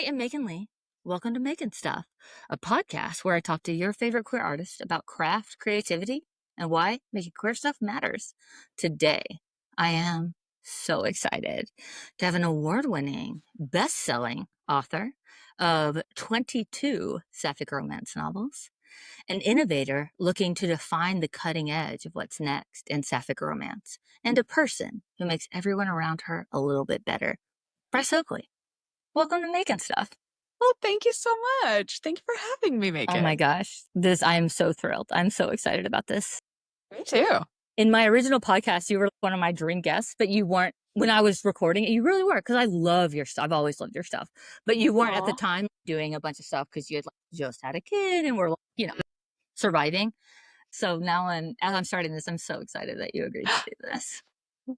am Makin Lee. Welcome to Making Stuff, a podcast where I talk to your favorite queer artists about craft, creativity, and why making queer stuff matters. Today, I am so excited to have an award-winning, best-selling author of 22 sapphic romance novels, an innovator looking to define the cutting edge of what's next in sapphic romance, and a person who makes everyone around her a little bit better. Bryce Oakley. Welcome to Making Stuff. Well, thank you so much. Thank you for having me, Oh my Makin. gosh. I am so thrilled. I'm so excited about this. Me too. In my original podcast, you were one of my dream guests, but you weren't when I was recording it. You really were, because I love your stuff. I've always loved your stuff. But you weren't at the Aw. time doing a bunch of stuff because you had just had a kid and were, surviving. So now, as I'm starting this, I'm so excited that you agreed to do this.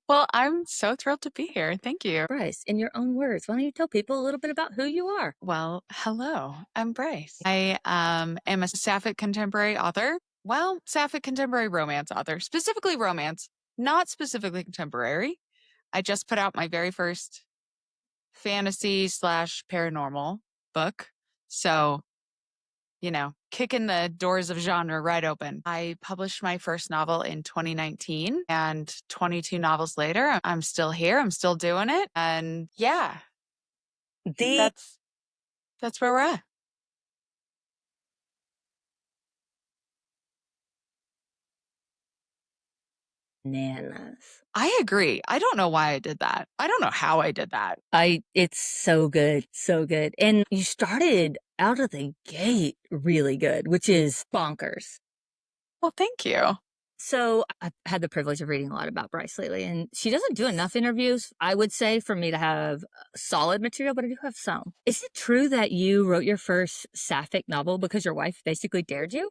Well, I'm so thrilled to be here. Thank you. Bryce, in your own words, why don't you tell people a little bit about who you are? Well, hello. I'm Bryce. I am a sapphic contemporary author. Well, sapphic contemporary romance author, specifically romance, not specifically contemporary. I just put out my very first fantasy / paranormal book. So, kicking the doors of genre right open. I published my first novel in 2019, and 22 novels later, I'm still here. I'm still doing it. And yeah, that's where we're at. Bananas. I agree. I don't know why I did that. I don't know how I did that. It's so good, so good. And you started out of the gate really good, which is bonkers. Well, thank you. So I've had the privilege of reading a lot about Bryce lately, and she doesn't do enough interviews, I would say, for me to have solid material, but I do have some. Is it true that you wrote your first sapphic novel because your wife basically dared you?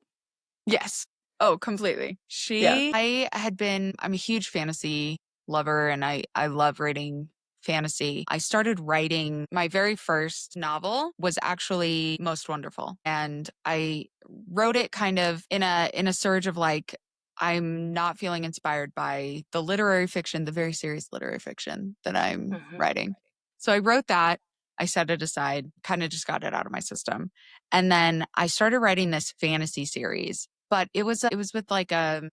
Yes. Oh, completely. I'm a huge fantasy lover, and I love reading fantasy. I started writing my very first novel was actually Most Wonderful. And I wrote it kind of in a surge of like, I'm not feeling inspired by the literary fiction, the very serious literary fiction that I'm writing. So I wrote that. I set it aside, kind of just got it out of my system. And then I started writing this fantasy series, but it was with like a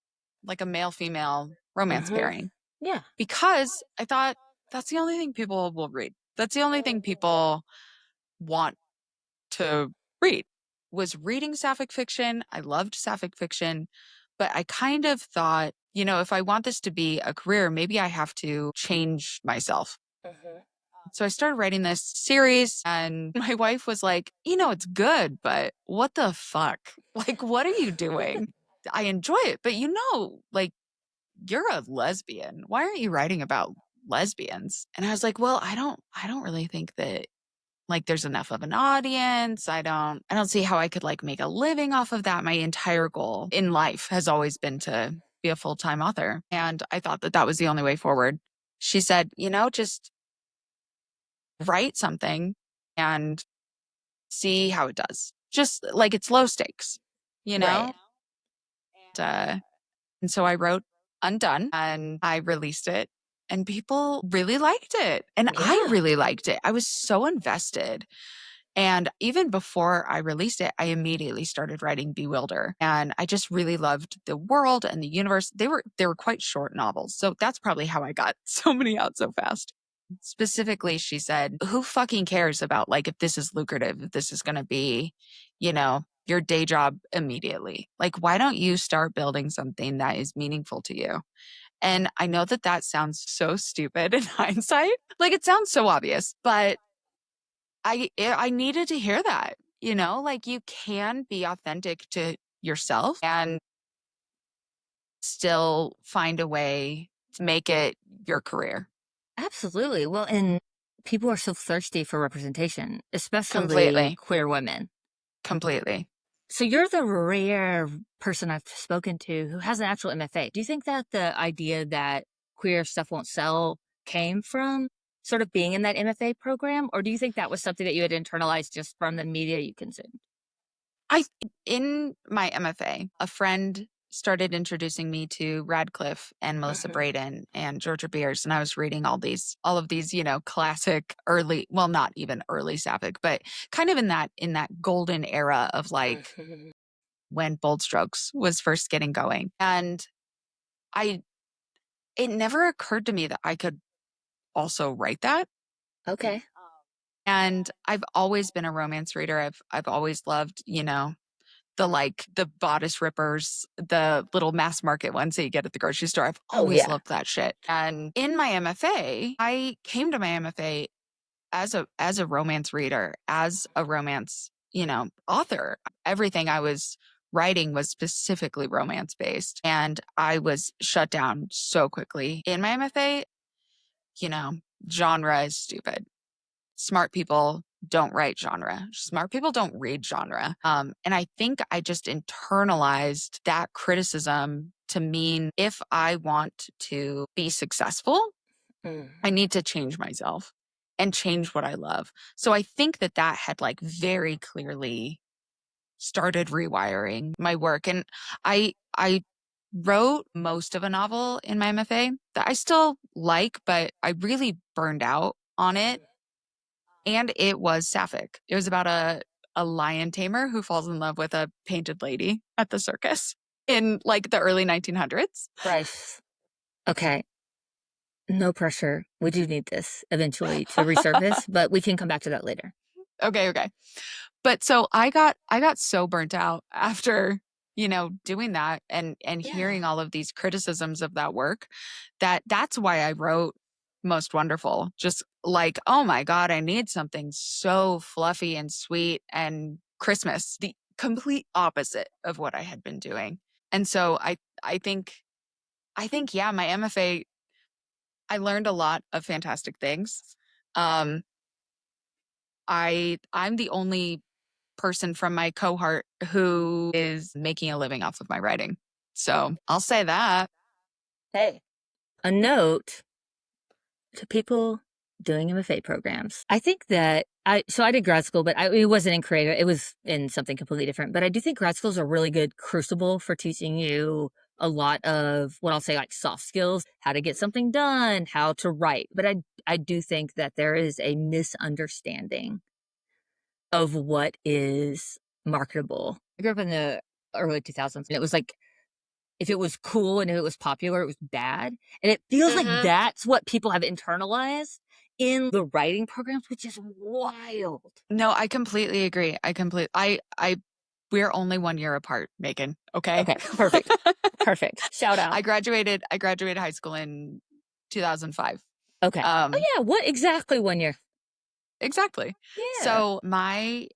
male female romance pairing. Yeah. Because I thought that's the only thing people will read. That's the only thing people want to read, was reading sapphic fiction. I loved sapphic fiction, but I kind of thought, if I want this to be a career, maybe I have to change myself. So I started writing this series, and my wife was like, it's good, but what the fuck? Like, what are you doing? I enjoy it, but like, you're a lesbian. Why aren't you writing about lesbians? And I was like, well, I don't really think that like there's enough of an audience. I don't see how I could like make a living off of that. My entire goal in life has always been to be a full-time author. And I thought that was the only way forward. She said, just write something and see how it does. Just like it's low stakes, Right. And so I wrote Undone and I released it, and people really liked it. And I Yeah. really liked it. I was so invested. And even before I released it, I immediately started writing Bewilder. And I just really loved the world and the universe. They were quite short novels. So that's probably how I got so many out so fast. Specifically, she said, who fucking cares about like if this is lucrative, if this is going to be, your day job immediately? Like, why don't you start building something that is meaningful to you? And I know that sounds so stupid in hindsight. Like, it sounds so obvious, but I needed to hear that, like you can be authentic to yourself and still find a way to make it your career. Absolutely. Well, and people are so thirsty for representation, especially Completely. queer women. Completely. So you're the rare person I've spoken to who has an actual MFA. Do you think that the idea that queer stuff won't sell came from sort of being in that MFA program? Or do you think that was something that you had internalized just from the media you consumed? In my MFA, a friend started introducing me to Radcliffe and Melissa Braden and Georgia Beers, and I was reading all of these, classic early, well, not even early Sapphic, but kind of in that golden era of like when Bold Strokes was first getting going. And I it never occurred to me that I could also write that. Okay. And I've always been a romance reader. I've always loved, the bodice rippers, the little mass market ones that you get at the grocery store. I've Oh, always yeah. loved that shit. And in my MFA, I came to my MFA as a romance reader, as a romance, author. Everything I was writing was specifically romance based, and I was shut down so quickly. In my MFA, you know, genre is stupid. Smart people don't write genre. Smart people don't read genre. And I think I just internalized that criticism to mean if I want to be successful, I need to change myself and change what I love. So I think that that had like very clearly started rewiring my work. And I wrote most of a novel in my MFA that I still like, but I really burned out on it. And it was sapphic. It was about a lion tamer who falls in love with a painted lady at the circus in like the early 1900s. Bryce. Okay. No pressure. We do need this eventually to resurface, but we can come back to that later. Okay. But so I got so burnt out after, doing that and hearing all of these criticisms of that work that that's why I wrote Most Wonderful. Just like, oh my God, I need something so fluffy and sweet and Christmas, the complete opposite of what I had been doing. And so I think yeah, my MFA, I learned a lot of fantastic things. Um I'm the only person from my cohort who is making a living off of my writing. So I'll say that. Hey, a note to people doing MFA programs. I think that I did grad school, but it wasn't in creative. It was in something completely different. But I do think grad school is a really good crucible for teaching you a lot of what I'll say like soft skills, how to get something done, how to write. But I do think that there is a misunderstanding of what is marketable. I grew up in the early 2000s, and it was like if it was cool and if it was popular, it was bad. And it feels like that's what people have internalized in the writing programs, which is wild. No, I completely agree. We're only 1 year apart, Makin. Okay. Okay, perfect. Perfect. Shout out. I graduated high school in 2005. Okay. Oh, Um, yeah. What exactly 1 year? exactly. Yeah. So my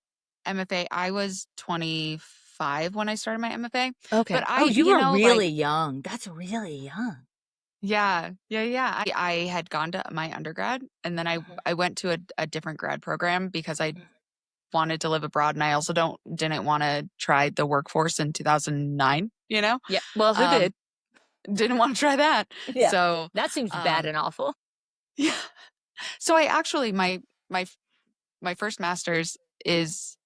MFA, I was 25 when I started my MFA, Okay. but Oh, I, you were really like, young. That's really young. yeah. I had gone to my undergrad and then I went to a different grad program because I wanted to live abroad and I also didn't want to try the workforce in 2009, Yeah. Well, who Um, did? didn't want to try that. Yeah. So, That seems bad um, and awful. yeah. So I actually my my first master's is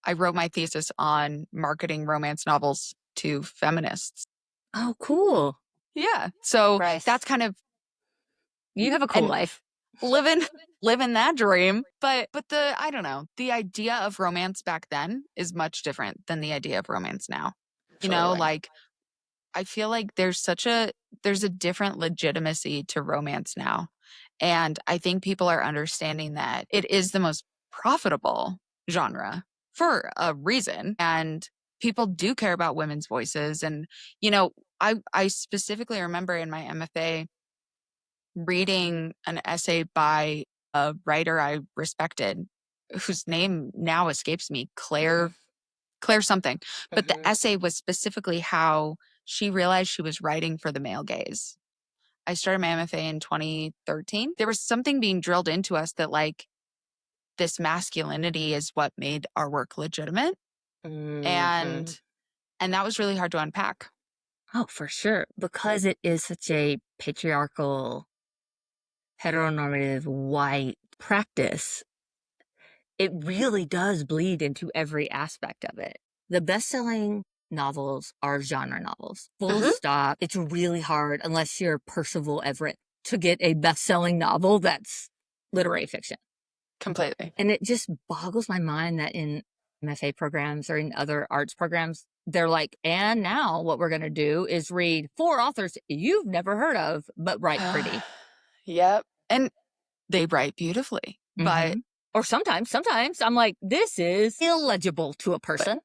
I wrote my thesis on marketing romance novels to feminists. Oh, cool. Yeah. So Bryce, that's kind of you have a cool and life. living living that dream. But the I don't know, the idea of romance back then is much different than the idea of romance now. Totally. Like I feel like there's a different legitimacy to romance now. And I think people are understanding that it is the most profitable genre for a reason. And people do care about women's voices. And, I specifically remember in my MFA reading an essay by a writer I respected, whose name now escapes me, Claire something. But the essay was specifically how she realized she was writing for the male gaze. I started my MFA in 2013. There was something being drilled into us that like this masculinity is what made our work legitimate. Hmm. And that was really hard to unpack. Oh, for sure. Because it is such a patriarchal, heteronormative, white practice, it really does bleed into every aspect of it. The best selling novels are genre novels. Full Mhm. stop. It's really hard, unless you're Percival Everett, to get a best-selling novel that's literary fiction. Completely. And it just boggles my mind that in MFA programs or in other arts programs, they're like, and now what we're going to do is read 4 authors you've never heard of, but write pretty. Yep. And they write beautifully, but Hmm. Or sometimes I'm like, this is illegible to a but person.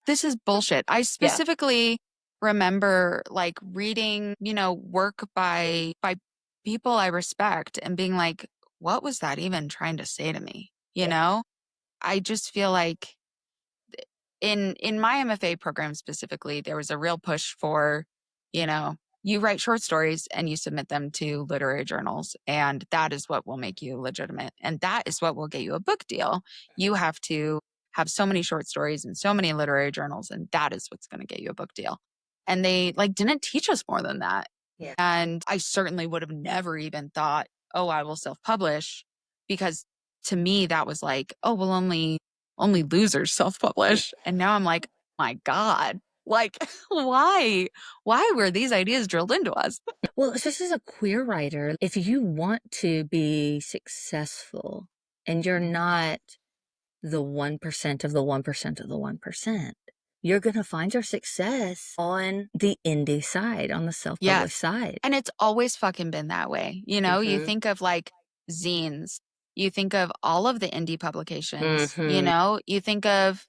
this is bullshit. I Yeah. specifically remember like reading, work by people I respect and being like, what was that even trying to say to me? You Yeah. know? I just feel like in my MFA program specifically, there was a real push for, you know, you write short stories and you submit them to literary journals, and that is what will make you legitimate. And that is what will get you a book deal. You have to have so many short stories and so many literary journals, and that is what's going to get you a book deal. And they like didn't teach us more than that. Yeah. And I certainly would have never even thought, oh, I will self-publish, because to me that was like, oh, well, only losers self-publish. And now I'm like, my God, like, why? Why were these ideas drilled into us? Well, especially as a queer writer, if you want to be successful and you're not the 1% of the 1% of the 1%, you're going to find your success on the indie side, on the self-published Yes. side. And it's always fucking been that way. You Hmm. think of like zines, you think of all of the indie publications, Hmm. you think of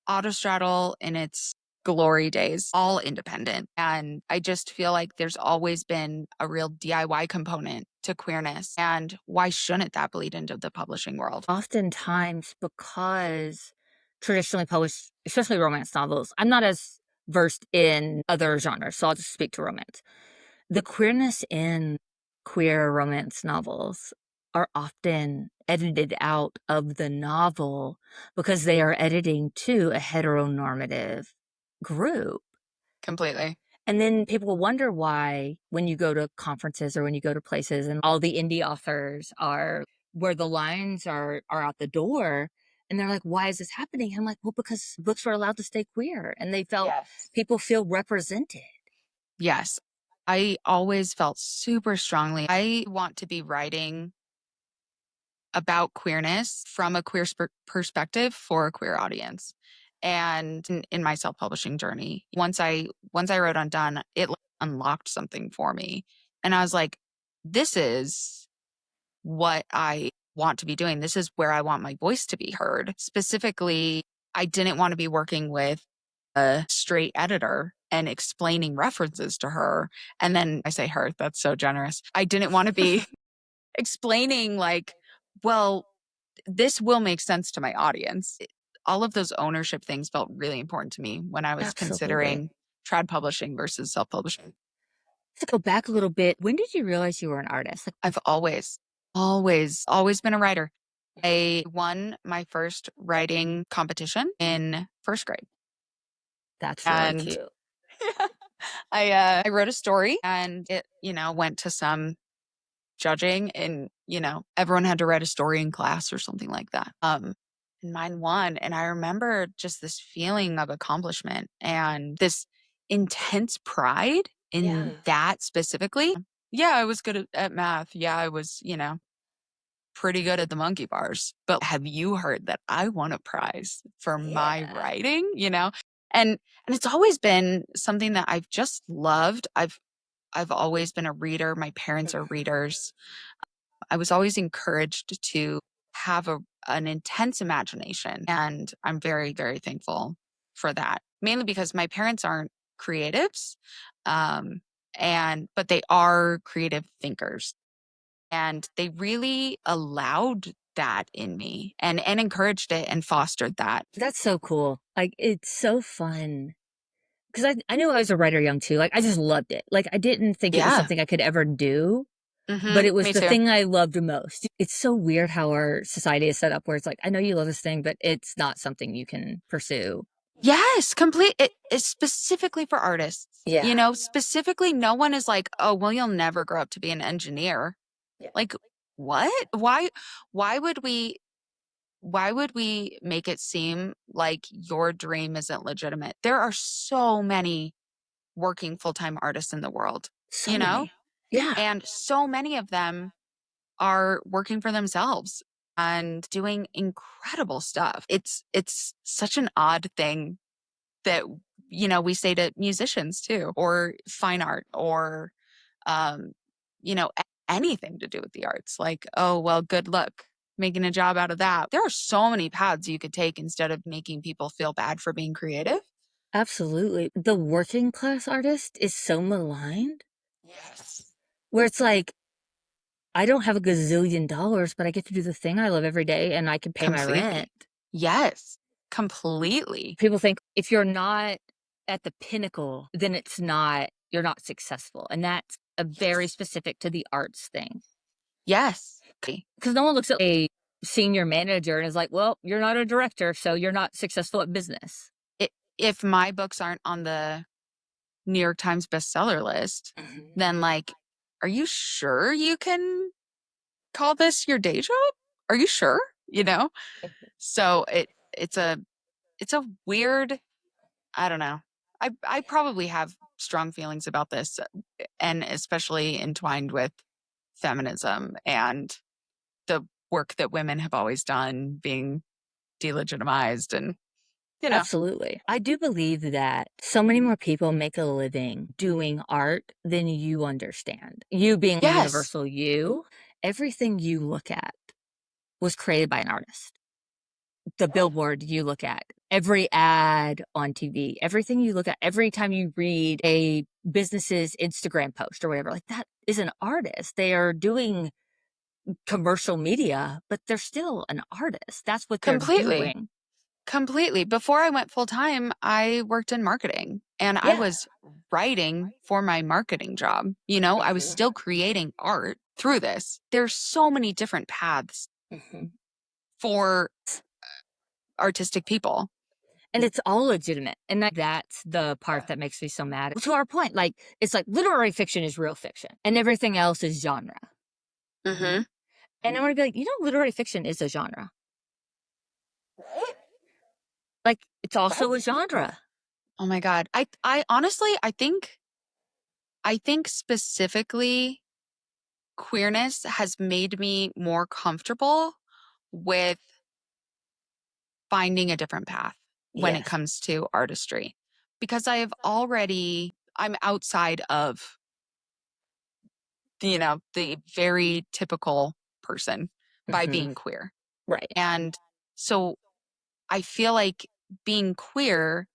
Autostraddle in its glory days, all independent. And I just feel like there's always been a real DIY component to queerness. And why shouldn't that bleed into the publishing world? Oftentimes, because traditionally published, especially romance novels, I'm not as versed in other genres, so I'll just speak to romance. The queerness in queer romance novels are often edited out of the novel because they are editing to a heteronormative group. Completely. And then people will wonder why, when you go to conferences or when you go to places and all the indie authors are where the lines are out the door, and they're like, why is this happening? And I'm like, well, because books were allowed to stay queer and they felt Yes. people feel represented. Yes. I always felt super strongly. I want to be writing about queerness from a queer perspective for a queer audience. And in my self-publishing journey, once I wrote Undone, it like, unlocked something for me. And I was like, this is what I want to be doing. This is where I want my voice to be heard. Specifically, I didn't want to be working with a straight editor and explaining references to her. And then I say her, that's so generous. I didn't want to be explaining like, well, this will make sense to my audience. All of those ownership things felt really important to me when I was Absolutely. considering trad publishing versus self-publishing. To go back a little bit, when did you realize you were an artist? Like, I've always been a writer. I won my first writing competition in first grade. that's really And cute. I wrote a story and it, went to some judging and, everyone had to write a story in class or something like that. And mine won. And I remember just this feeling of accomplishment and this intense pride in that specifically. Yeah, I was good at math. Yeah, I was, pretty good at the monkey bars. But have you heard that I won a prize for my Yeah. writing, And it's always been something that I've just loved. I've always been a reader. My parents are readers. I was always encouraged to have an intense imagination. And I'm very, very thankful for that. Mainly because my parents aren't creatives. Um, but they are creative thinkers. And they really allowed that in me and encouraged it and fostered that. That's so cool. Like, it's so fun. Because I knew I was a writer young too. Like, I just loved it. Like, I didn't think it was Yeah. something I could ever do, but it was Me the too. thing I loved the most. It's so weird how our society is set up where it's like, I know you love this thing, but it's not something you can pursue. Yes, complete. It is specifically for artists. Yeah. Specifically, no one is like, oh, well, you'll never grow up to be an engineer. Yeah. Like, what? Why would we? Why would we make it seem like your dream isn't legitimate? There are so many working full-time artists in the world, So you know? many. Yeah. And so many of them are working for themselves and doing incredible stuff. It's such an odd thing that we say to musicians too, or fine art, or um, anything to do with the arts. Like, oh, well, good luck making a job out of that. There are so many paths you could take instead of making people feel bad for being creative. Absolutely. The working class artist is so maligned, Yes. where it's like, I don't have a gazillion dollars, but I get to do the thing I love every day and I can pay my rent. Completely. Yes, completely. People think if you're not at the pinnacle, then you're not successful. And that's a very Yes. specific to the arts thing. Yes. Because no one looks at a senior manager and is like, well, you're not a director, so you're not successful at business. If my books aren't on the New York Times bestseller list, then like, are you sure you can call this your day job? Are you sure? You know? So it's a weird, I don't know. I probably have strong feelings about this, and especially entwined with feminism and the work that women have always done being delegitimized and you know. Absolutely. I do believe that so many more people make a living doing art than you understand. You being the Yes, universal you, everything you look at was created by an artist. The billboard you look at, every ad on TV, everything you look at, every time you read a business's Instagram post or whatever, like that is an artist. They are doing commercial media, but they're still an artist. That's what they're completely. doing. Completely. Before I went full time, I worked in marketing and I Yeah. was writing for my marketing job. I was Mhm. still creating art through this. There's so many different paths Mhm. for artistic people. And it's all legitimate. And that's the part that makes me so mad. To our point, like, it's like literary fiction is real fiction and everything else is genre. Hmm. And I want to be like, literary fiction is a genre. Like, it's also a genre. Oh my God. I honestly, I think specifically queerness has made me more comfortable with finding a different path when it Yes. comes to artistry because I'm outside of the very typical person by Hmm. being queer. Right. And so I feel like being queer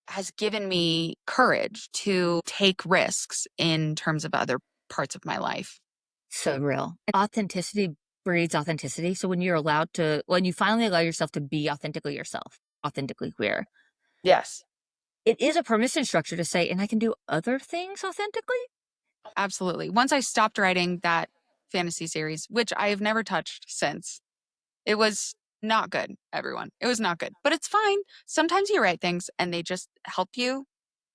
has given me courage to take risks in terms of other parts of my life. So real. Authenticity breeds authenticity. So when you finally allow yourself to be authentically yourself, authentically queer, Yes, it is a permission structure to say, and I can do other things authentically. absolutely. Once I stopped writing that fantasy series, which I have never touched since, it was not good, everyone. It was not good, but it's fine. Sometimes you write things and they just help you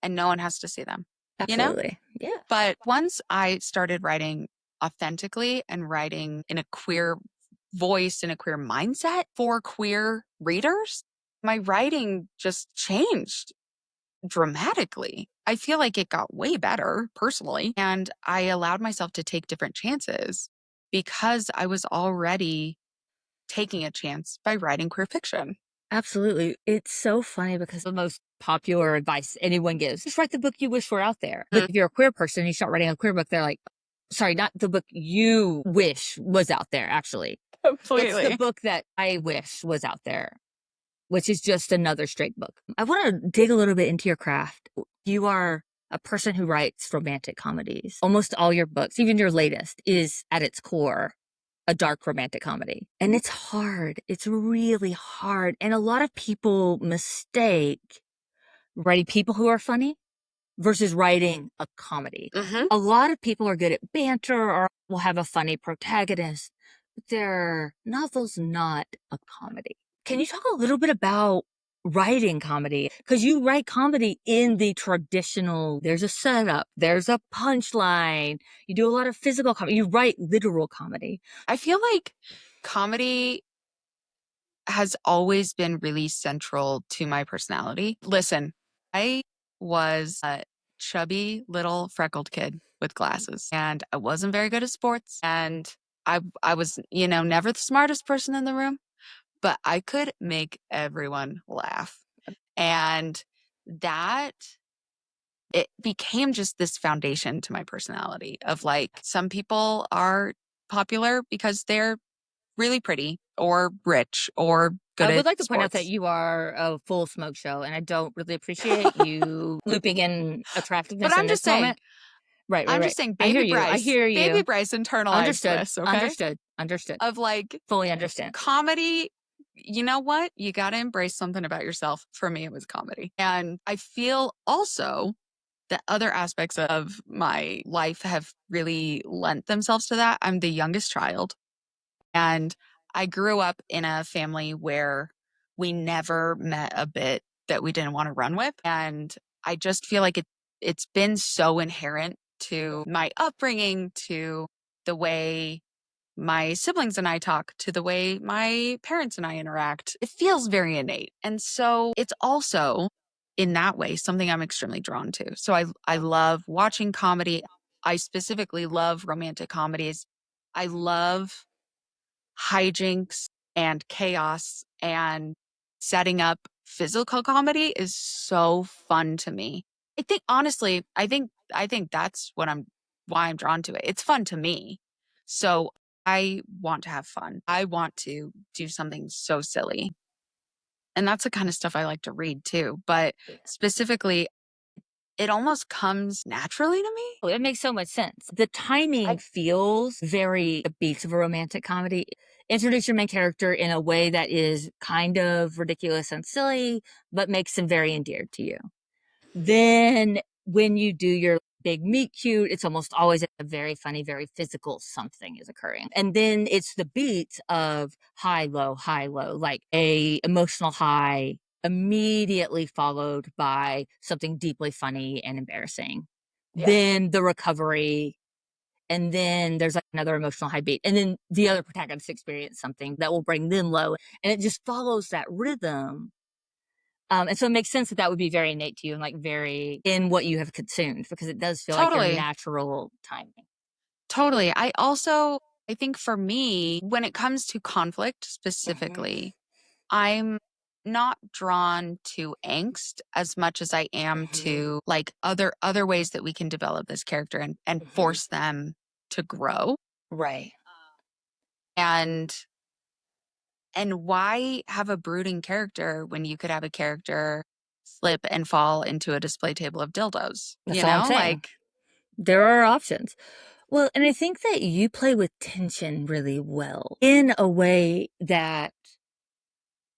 and no one has to see them, you know? Absolutely. Yeah. But once I started writing authentically and writing in a queer voice, in a queer mindset for queer readers, my writing just changed dramatically. I feel like it got way better personally. And I allowed myself to take different chances because I was already taking a chance by writing queer fiction. Absolutely. It's so funny because the most popular advice anyone gives, just write the book you wish were out there. But Mm, if you're a queer person, you start writing a queer book, they're like, sorry, not the book you wish was out there, actually. It's the completely. book that I wish was out there, which is just another straight book. I want to dig a little bit into your craft. You are a person who writes romantic comedies. Almost all your books, even your latest, is at its core a dark romantic comedy. And it's hard. It's really hard. And a lot of people mistake writing people who are funny versus writing a comedy. Hmm. A lot of people are good at banter or will have a funny protagonist, but their novel's not a comedy. Can you talk a little bit about writing comedy? Because you write comedy in the traditional, there's a setup, there's a punchline, you do a lot of physical comedy, you write literal comedy. I feel like comedy has always been really central to my personality. Listen, I was a chubby little freckled kid with glasses, and I wasn't very good at sports, and I was, never the smartest person in the room, but I could make everyone laugh. And that it became just this foundation to my personality of like some people are popular because they're really pretty or rich or I good would at like to point out that sports. you are a full smoke show, and I don't really appreciate you looping in But attractiveness in this moment. Right, right, I'm just right. saying I hear you. I hear baby you. Bryce internalized Understood. this, okay? Understood. Understood. Of like Fully understand. comedy, you know what? You got to embrace something about yourself. For me, it was comedy. And I feel also that other aspects of my life have really lent themselves to that. I'm the youngest child, and I grew up in a family where we never met a bit that we didn't want to run with. And I just feel like it's been so inherent to my upbringing, to the way my siblings and I talk, to the way my parents and I interact. It feels very innate. And so it's also in that way something I'm extremely drawn to. So I love watching comedy. I specifically love romantic comedies. I love hijinks and chaos, and setting up physical comedy is so fun to me. I think honestly, I think that's why I'm drawn to it. It's fun to me. So I want to have fun. I want to do something so silly. And that's the kind of stuff I like to read too. But specifically, it almost comes naturally to me. Oh, it makes so much sense. The timing feels very the beats of a romantic comedy. Introduce your main character in a way that is kind of ridiculous and silly, but makes them very endeared to you. Then when you do your big meet cute, it's almost always a very funny, very physical something is occurring. And then it's the beats of high, low, like a emotional high immediately followed by something deeply funny and embarrassing. Yeah. Then the recovery, and then there's like another emotional high beat. And then the other protagonists experience something that will bring them low. And it just follows that rhythm, and so it makes sense that that would be very innate to you and like very in what you have consumed because it does feel like your Totally. natural timing. Totally. I think for me, when it comes to conflict Mhm. specifically, I'm not drawn to angst as much as I am Mhm. to like other ways that we can develop this character and Mhm. force them to grow. Right. And why have a brooding character when you could have a character slip and fall into a display table of dildos? That's all I'm saying. Like There are options. Well, and I think that you play with tension really well in a way that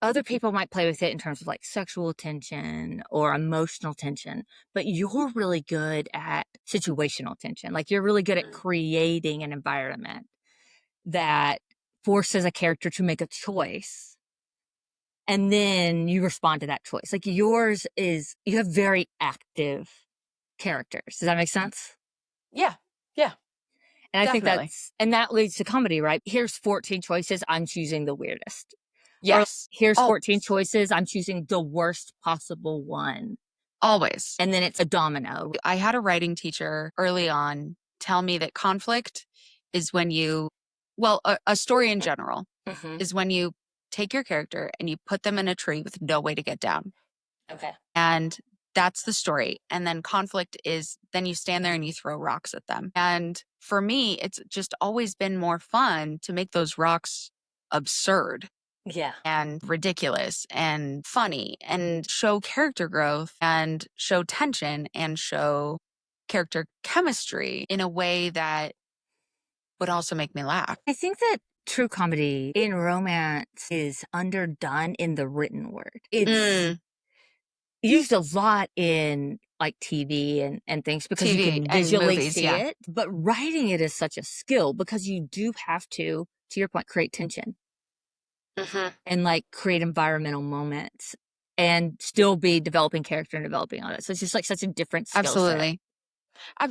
other people might play with it in terms of like sexual tension or emotional tension, but you're really good at situational tension. Like you're really good at creating an environment that forces a character to make a choice and then you respond to that choice. Like yours is, you have very active characters. Does that make sense? yeah. Yeah, And I think definitely. and that leads to comedy, right? Here's 14 choices. I'm choosing the weirdest. Or Yes. here's 14 Always. choices. I'm choosing the worst possible one. Always. And then it's a domino. I had a writing teacher early on tell me that conflict is when you, well, a story in general Hmm. is when you take your character and you put them in a tree with no way to get down. Okay. And that's the story. And then conflict is then you stand there and you throw rocks at them. And for me, it's just always been more fun to make those rocks absurd Yeah. and ridiculous and funny and show character growth and show tension and show character chemistry in a way that would also make me laugh. I think that true comedy in romance is underdone in the written word. It's Mm, used a lot in like TV and things because you TV can and visually movies, see yeah. it, but writing it is such a skill because you do have to your point, create tension Hmm. and like create environmental moments and still be developing character and developing all that. So it's just like such a different skill set. Absolutely.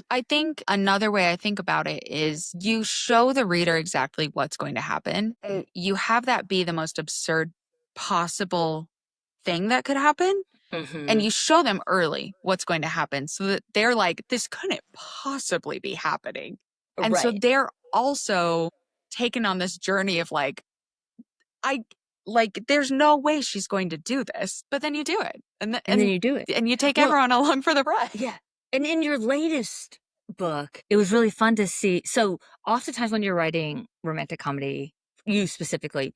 I think another way I think about it is you show the reader exactly what's going to happen. And you have that be the most absurd possible thing that could happen. And Mm-hmm. you show them early what's going to happen so that they're like, this couldn't possibly be happening. And so Right. they're also taken on this journey of like, I like, there's no way she's going to do this. But then you do it. And then you do it. And you take Well, everyone along for the ride. yeah. And in your latest book, it was really fun to see. So, oftentimes when you're writing romantic comedy, you specifically,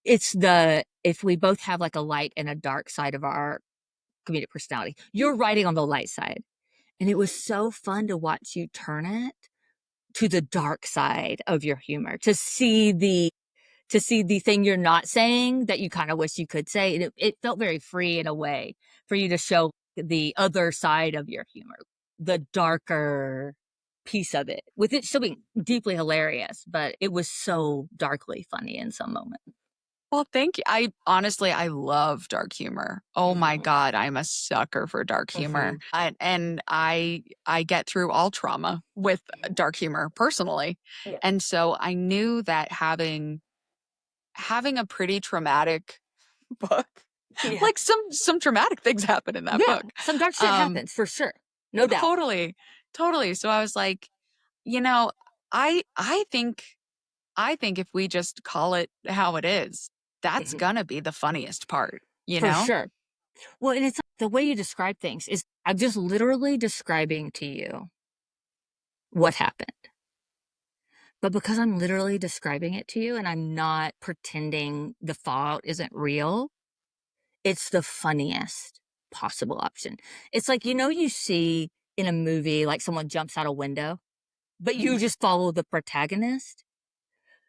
it's the if we both have like a light and a dark side of our comedic personality, you're writing on the light side. And it was so fun to watch you turn it to the dark side of your humor, to see the thing you're not saying that you kind of wish you could say. And it felt very free in a way for you to show the other side of your humor, the darker piece of it, with it still being deeply hilarious, but it was so darkly funny in some moments. Well, thank you. I honestly, I love dark humor. Oh my Mm-hmm. God, I'm a sucker for dark humor. Mm-hmm. And I get through all trauma with dark humor personally. Yeah. And so I knew that having a pretty traumatic book, Yeah. like some traumatic things happen in that Yeah. book. Some dark shit Um, happens for sure. No doubt. totally, totally. So I was like, you know, I think if we just call it how it is, that's Mhm. gonna be the funniest part, you For know? sure. Well, and it's the way you describe things is I'm just literally describing to you what happened. But because I'm literally describing it to you and I'm not pretending the fallout isn't real, it's the funniest possible option. It's like, you see in a movie, like someone jumps out a window, but you just follow the protagonist.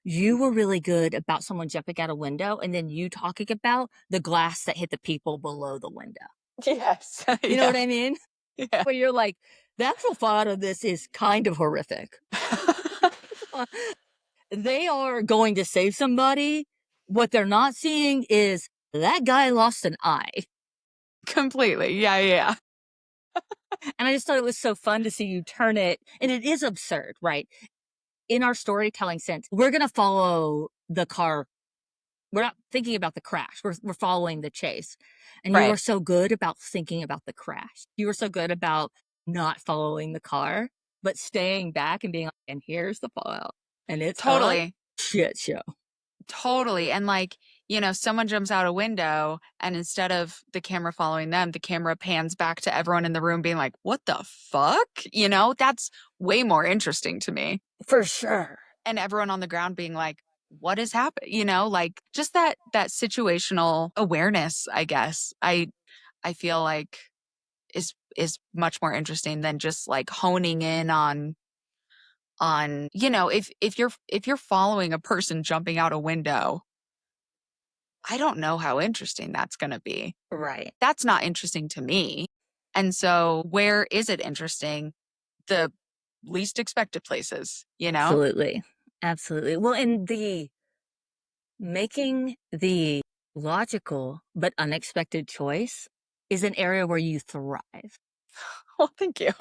You were really good about someone jumping out a window and then you talking about the glass that hit the people below the window. Yes. You know Yeah. what I mean? Yeah. Where you're like, the actual thought of this is kind of horrific. They are going to save somebody. What they're not seeing is that guy lost an eye. Completely. Yeah, yeah. And I just thought it was so fun to see you turn it. And it is absurd, right? In our storytelling sense, we're going to follow the car. We're not thinking about the crash. We're following the chase. And you Right. are so good about thinking about the crash. You were so good about not following the car, but staying back and being like, and here's the fallout. And it's a Totally. shit show. Totally. And like, someone jumps out a window and instead of the camera following them, the camera pans back to everyone in the room being like, what the fuck? That's way more interesting to me. For sure. And everyone on the ground being like, what is happening? Like just that situational awareness, I guess. I feel like is much more interesting than just like honing in on if you're following a person jumping out a window, I don't know how interesting that's going to be. Right. That's not interesting to me. And so where is it interesting? The least expected places. Absolutely. Absolutely. Well, and the making the logical but unexpected choice is an area where you thrive. Well, thank you.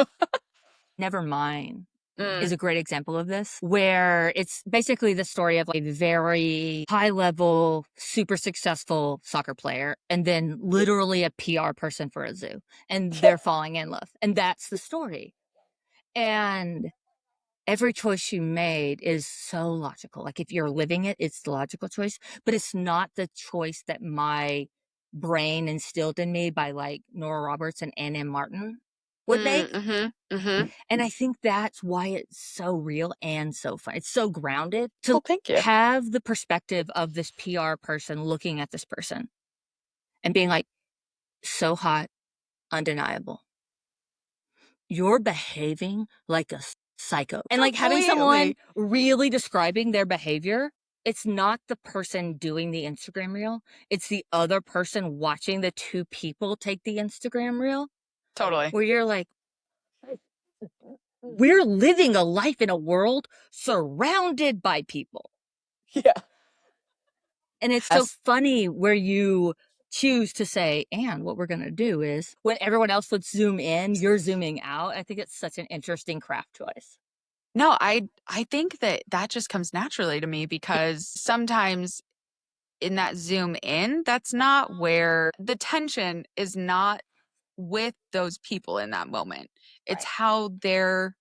Never Mind Mm. is a great example of this, where it's basically the story of like a very high level, super successful soccer player, and then literally a PR person for a zoo, and they're falling in love. And that's the story. And every choice you made is so logical. Like if you're living it, it's the logical choice, but it's not the choice that my brain instilled in me by like Nora Roberts and Ann M. Martin would Mm, make. mm-hmm. And I think that's why it's so real and so fun. It's so grounded to Well, thank you. have the perspective of this PR person looking at this person and being like, so hot, undeniable. You're behaving like a psycho. And like having someone Completely. really describing their behavior, it's not the person doing the Instagram reel, it's the other person watching the two people take the Instagram reel, Totally. where you're like, we're living a life in a world surrounded by people. Yeah. And it's so That's funny where you choose to say, and what we're going to do is when everyone else would zoom in, you're zooming out. I think it's such an interesting craft choice. No, I think that just comes naturally to me because sometimes in that zoom in, that's not where the tension is not with those people in that moment. It's Right. how their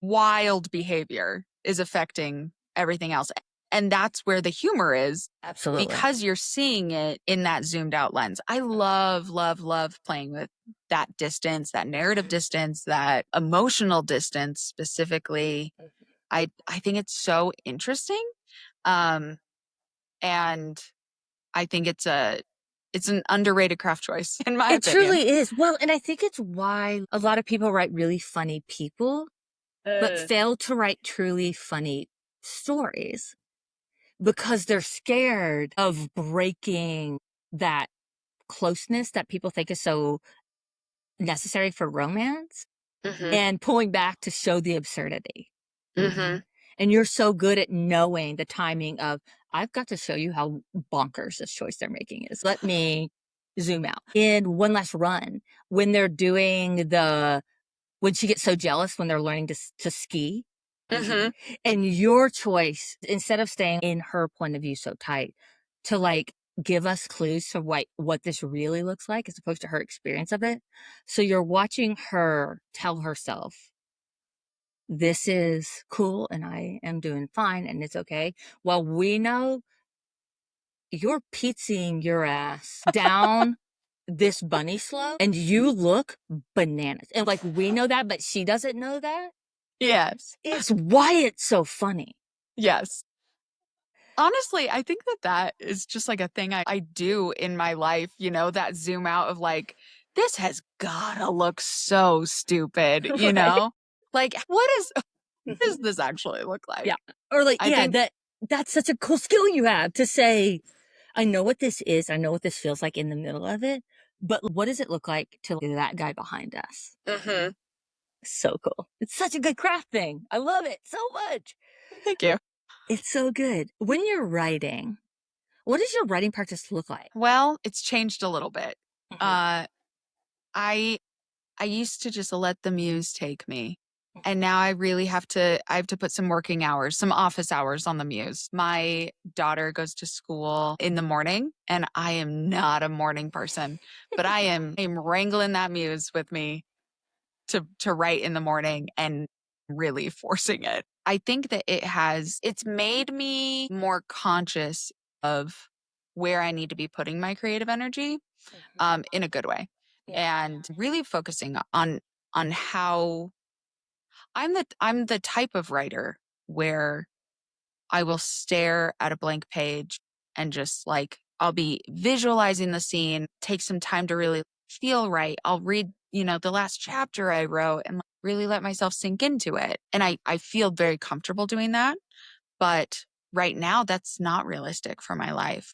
wild behavior is affecting everything else. And that's where the humor is Absolutely. because you're seeing it in that zoomed out lens. I love, love, love playing with that distance, that narrative distance, that emotional distance specifically. I think it's so interesting. Um, and I think it's an underrated craft choice, in my It opinion. truly is. Well, and I think it's why a lot of people write really funny people, but fail to write truly funny stories because they're scared of breaking that closeness that people think is so necessary for romance Mm-hmm. and pulling back to show the absurdity. Mm-hmm. And you're so good at knowing the timing of, I've got to show you how bonkers this choice they're making is. Let me zoom out. In One Last Run, when they're doing when she gets so jealous when they're learning to ski, Mm-hmm. and your choice, instead of staying in her point of view so tight, to like give us clues to what this really looks like as opposed to her experience of it. So you're watching her tell herself, this is cool and I am doing fine and it's okay. Well, we know you're pizziing your ass down this bunny slope and you look bananas. And like we know that, but she doesn't know that. Yes. It's why it's so funny. Yes. Honestly, I think that that is just like a thing I do in my life, that zoom out of like, this has gotta look so stupid, Right? Like, what does this actually look Yeah. like? Or like, I yeah, think, that's such a cool skill you have to say, I know what this is. I know what this feels like in the middle of it. But what does it look like to that guy behind us? hmm So cool. It's such a good craft thing. I love it so much. thank you. It's so good. When you're writing, what does your writing practice look like? Well, it's changed a little bit. Mhm. Uh, I I used to just let the muse take me. And now I have to put some working hours, some office hours on the muse. My daughter goes to school in the morning and I am not a morning person, but I'm wrangling that muse with me to write in the morning and really forcing it. I think that it's made me more conscious of where I need to be putting my creative energy in a good way Yeah. and really focusing on how I'm the type of writer where I will stare at a blank page and just like I'll be visualizing the scene, take some time to really feel right. I'll read, the last chapter I wrote and really let myself sink into it. And I feel very comfortable doing that. But right now, that's not realistic for my life.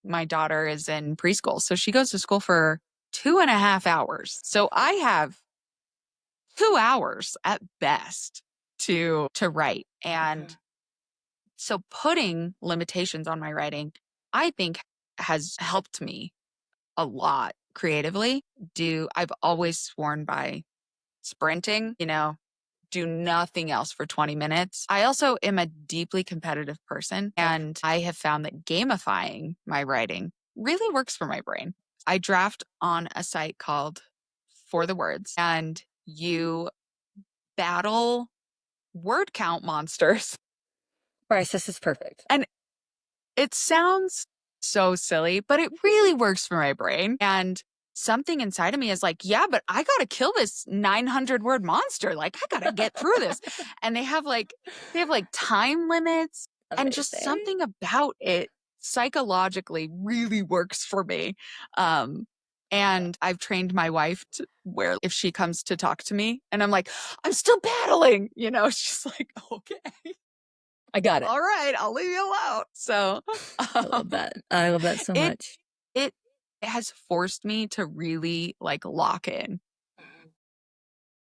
My daughter is in preschool, so she goes to school for 2.5 hours. So I have 2 hours at best to write. And so putting limitations on my writing, I think has helped me a lot creatively. I've always sworn by sprinting, do nothing else for 20 minutes. I also am a deeply competitive person, and I have found that gamifying my writing really works for my brain. I draft on a site called For the Words, and you battle word count monsters. Bryce, this is perfect. And it sounds so silly, but it really works for my brain. And something inside of me is like, yeah, but I got to kill this 900 word monster. Like, I got to get through this. And they have like time limits, and just Amazing. something about it psychologically really works for me. Um, and I've trained my wife to where if she comes to talk to me and I'm like, I'm still battling, she's like, okay. I got it. All right, I'll leave you alone. So I love that. I love that so it much. it has forced me to really like lock in.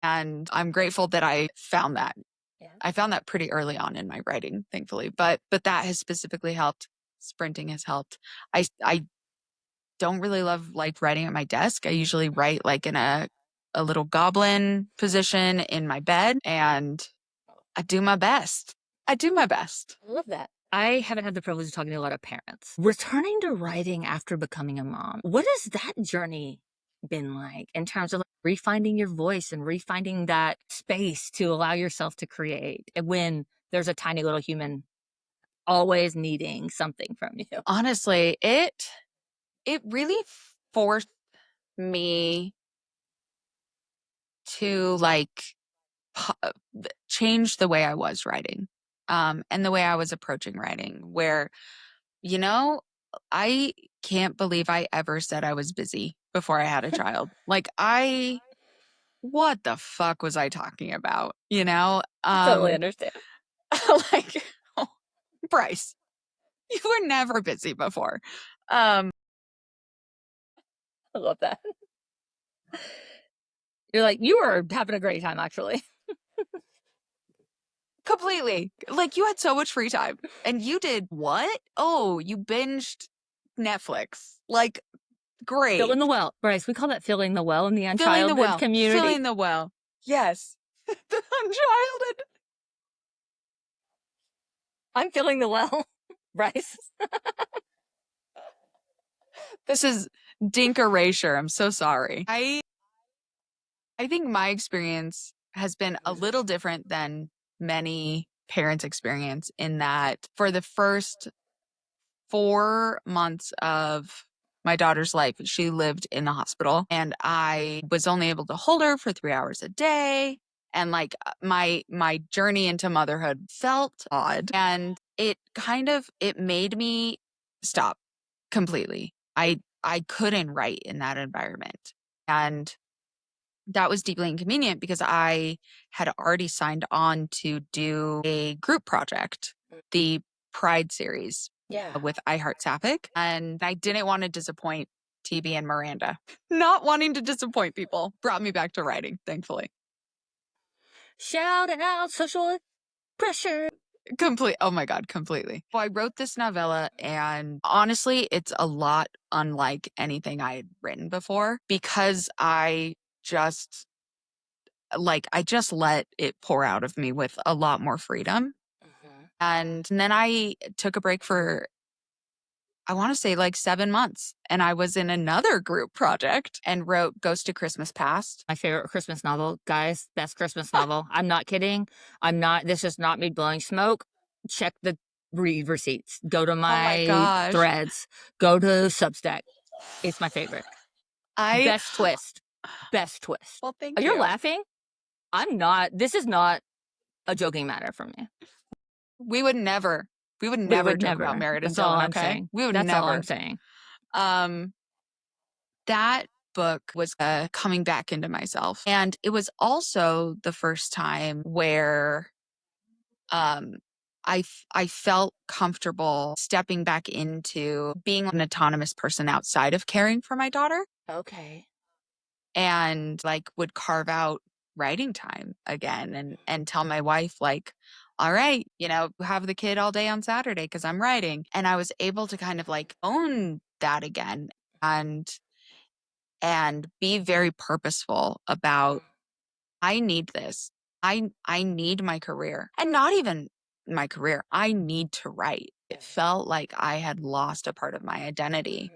And I'm grateful that I found that. Yeah. I found that pretty early on in my writing, thankfully. But that has specifically helped. Sprinting has helped. I don't really love like writing at my desk. I usually write like in a little goblin position in my bed, and I do my best. I do my best. I love that. I haven't had the privilege of talking to a lot of parents. Returning to writing after becoming a mom, what has that journey been like in terms of like, refinding your voice and refinding that space to allow yourself to create and when there's a tiny little human always needing something from you? Honestly, it really forced me to like change the way I was writing, and the way I was approaching writing, where, you know, I can't believe I ever said I was busy before I had a child. Like, what the fuck was I talking about? Totally understand. Like, Bryce, you were never busy before. Um, I love that. You're like, you are having a great time, actually. Completely. Like, you had so much free time and you did what? Oh, you binged Netflix. Like, great. Filling the well. Bryce, we call that filling the well in the Filling the unchilded well. community. Filling the well. Yes. The unchilded. I'm filling the well, Bryce. This is dink erasure. I'm so sorry. I think my experience has been a little different than many parents' experience, in that for the first 4 months of my daughter's life, she lived in the hospital, and I was only able to hold her for 3 hours a day. And like, my journey into motherhood felt odd, and it made me stop completely. I couldn't write in that environment. And that was deeply inconvenient because I had already signed on to do a group project, the Pride series, Yeah. with I Heart Sapphic. And I didn't want to disappoint TB and Miranda. Not wanting to disappoint people brought me back to writing, thankfully. Shout out social pressure. Oh my God, completely. So I wrote this novella, and honestly, it's a lot unlike anything I had written before, because just I just let it pour out of me with a lot more freedom. And then I took a break for, I want to say, like 7 months. And I was in another group project and wrote Ghost to Christmas Past. My favorite Christmas novel, guys. Best Christmas novel. I'm not kidding. I'm not. This is not me blowing smoke. Check the read receipts. Go to Oh my my gosh. threads. Go to Substack. It's my favorite. I, Best twist. Best twist. well, Oh, thank you're you. laughing? I'm not. This is not a joking matter for me. We would never, we would We never would joke about never. Meredith That's all Dillon, I'm okay? saying. We would That's all I'm never. saying. Um, that book was coming back into myself. And it was also the first time where um, I felt comfortable stepping back into being an autonomous person outside of caring for my daughter, Okay. and like would carve out writing time again, and tell my wife, like, all right, have the kid all day on Saturday because I'm writing. And I was able to kind of like own that again, and be very purposeful about, I need this. I need my career. And not even my career. I need to write. It felt like I had lost a part of my identity.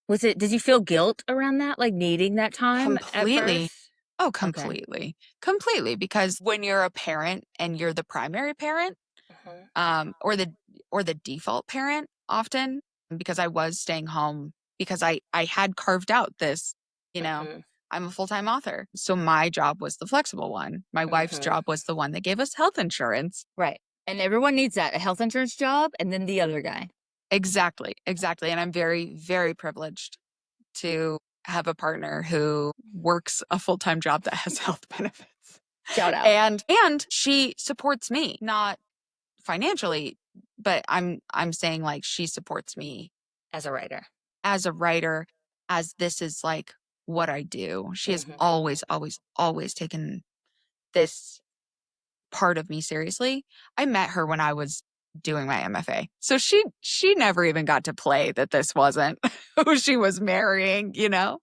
Did you feel guilt around that? Like needing that time at Completely. first? Oh, Okay. completely. Completely. Because when you're a parent and you're the primary parent, Mhm. or the default parent often, because I was staying home because I had carved out this, you know, Mhm. I'm a full-time author. So my job was the flexible one. My wife's Mhm. job was the one that gave us health insurance. Right. And everyone needs that, a health insurance job and then the other guy. Exactly. Exactly. And I'm very, very privileged to have a partner who works a full-time job that has health benefits. Shout out. And she supports me, not financially, but I'm saying, like, she supports me As a writer. as a writer, as this is like what I do. She has Mhm. always, always, always taken this part of me seriously. I met her when I was doing my MFA. So she never even got to play that this wasn't who she was marrying.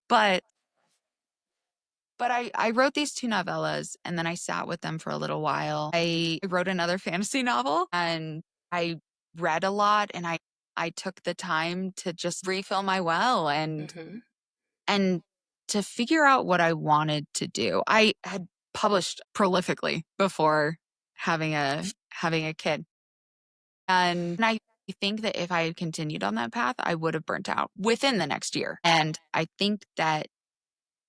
But I wrote these two novellas, and then I sat with them for a little while. I wrote another fantasy novel, and I read a lot, and I took the time to just refill my well Mhm. and to figure out what I wanted to do. I had published prolifically before having a kid. And I think that if I had continued on that path, I would have burnt out within the next year. And I think that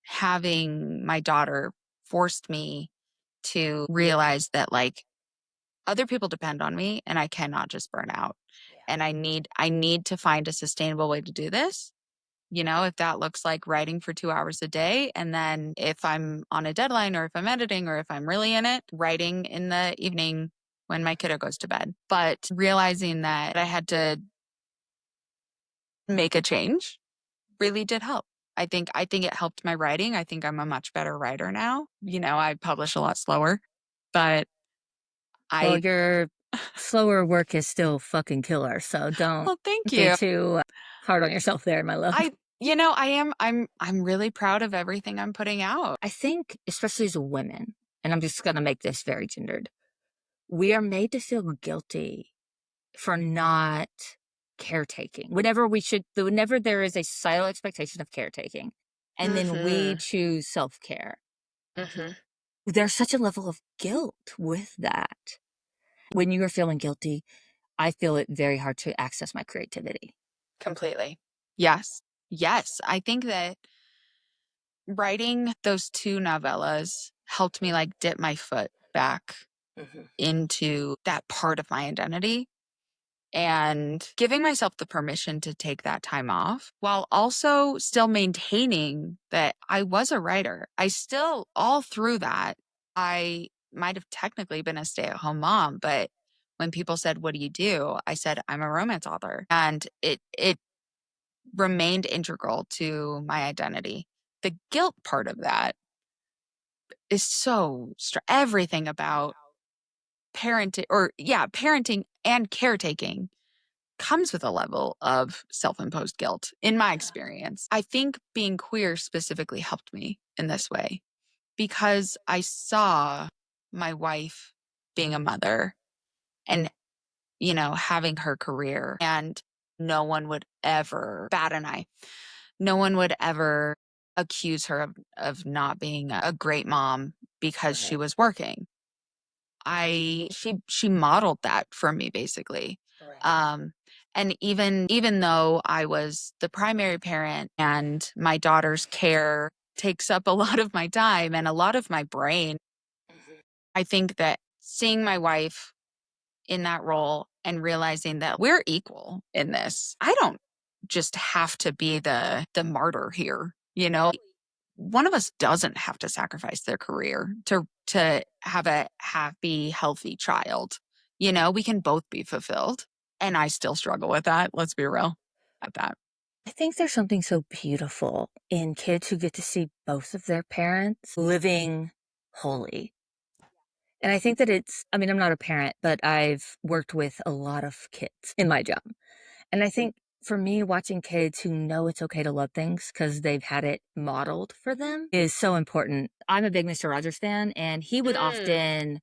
having my daughter forced me to realize that, like, other people depend on me and I cannot just burn out. Yeah. And I need to find a sustainable way to do this. You know, if that looks like writing for 2 hours a day, and then if I'm on a deadline or if I'm editing or if I'm really in it, writing in the evening when my kiddo goes to bed. But realizing that I had to make a change really did help. I think it helped my writing. I think I'm a much better writer now. You know, I publish a lot slower, but Well, I your slower work is still fucking killer, so don't well, thank be you. too hard on yourself there, my love. I I'm really proud of everything I'm putting out. I think, especially as women, and I'm just gonna make this very gendered, we are made to feel guilty for not caretaking. Whenever there is a societal expectation of caretaking, and then we Mhm. choose self-care, Mhm. there's such a level of guilt with that. When you are feeling guilty, I feel it very hard to access my creativity. Completely. Yes. Yes. I think that writing those 2 novellas helped me, like, dip my foot back Mhm. into that part of my identity and giving myself the permission to take that time off while also still maintaining that I was a writer. I still, all through that, I might have technically been a stay-at-home mom, but when people said, "What do you do?" I said, "I'm a romance author." And it remained integral to my identity. The guilt part of that is everything about parenting and caretaking comes with a level of self-imposed guilt in my experience. I think being queer specifically helped me in this way because I saw my wife being a mother and, you know, having her career, and no one would ever bat an eye. No one would ever accuse her of not being a great mom because she Right. was working. She modeled that for me basically. Right. Um, and even though I was the primary parent and my daughter's care takes up a lot of my time and a lot of my brain, Mhm. I think that seeing my wife in that role and realizing that we're equal in this. I don't just have to be the martyr here, you know? One of us doesn't have to sacrifice their career to have a happy, healthy child. You know, we can both be fulfilled. And I still struggle with that. Let's be real at that. I think there's something so beautiful in kids who get to see both of their parents living wholly. And I think that I mean, I'm not a parent, but I've worked with a lot of kids in my job. And I think for me, watching kids who know it's okay to love things because they've had it modeled for them is so important. I'm a big Mr. Rogers fan, and he would Mm. often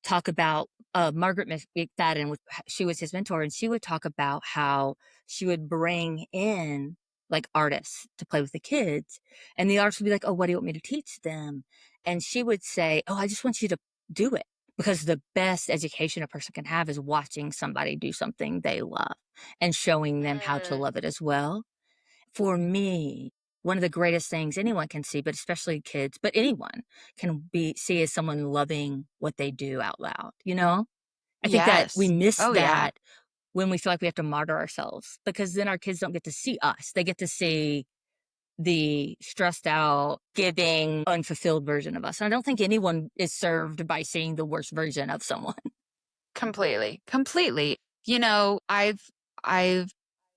talk about Margaret McFadden. She was his mentor, and she would talk about how she would bring in like artists to play with the kids, and the artists would be like, "Oh, what do you want me to teach them?" And she would say, "Oh, I just want you to do it." Because the best education a person can have is watching somebody do something they love and showing them how to Mm. love it as well. For me, one of the greatest things anyone can see, but especially kids, but anyone can be see as someone loving what they do out loud, you know? I think that we Yes. miss Oh, yeah. that when we feel like we have to martyr ourselves because then our kids don't get to see us. They get to see the stressed out, giving, unfulfilled version of us. And I don't think anyone is served by seeing the worst version of someone. Completely, completely. You know, I've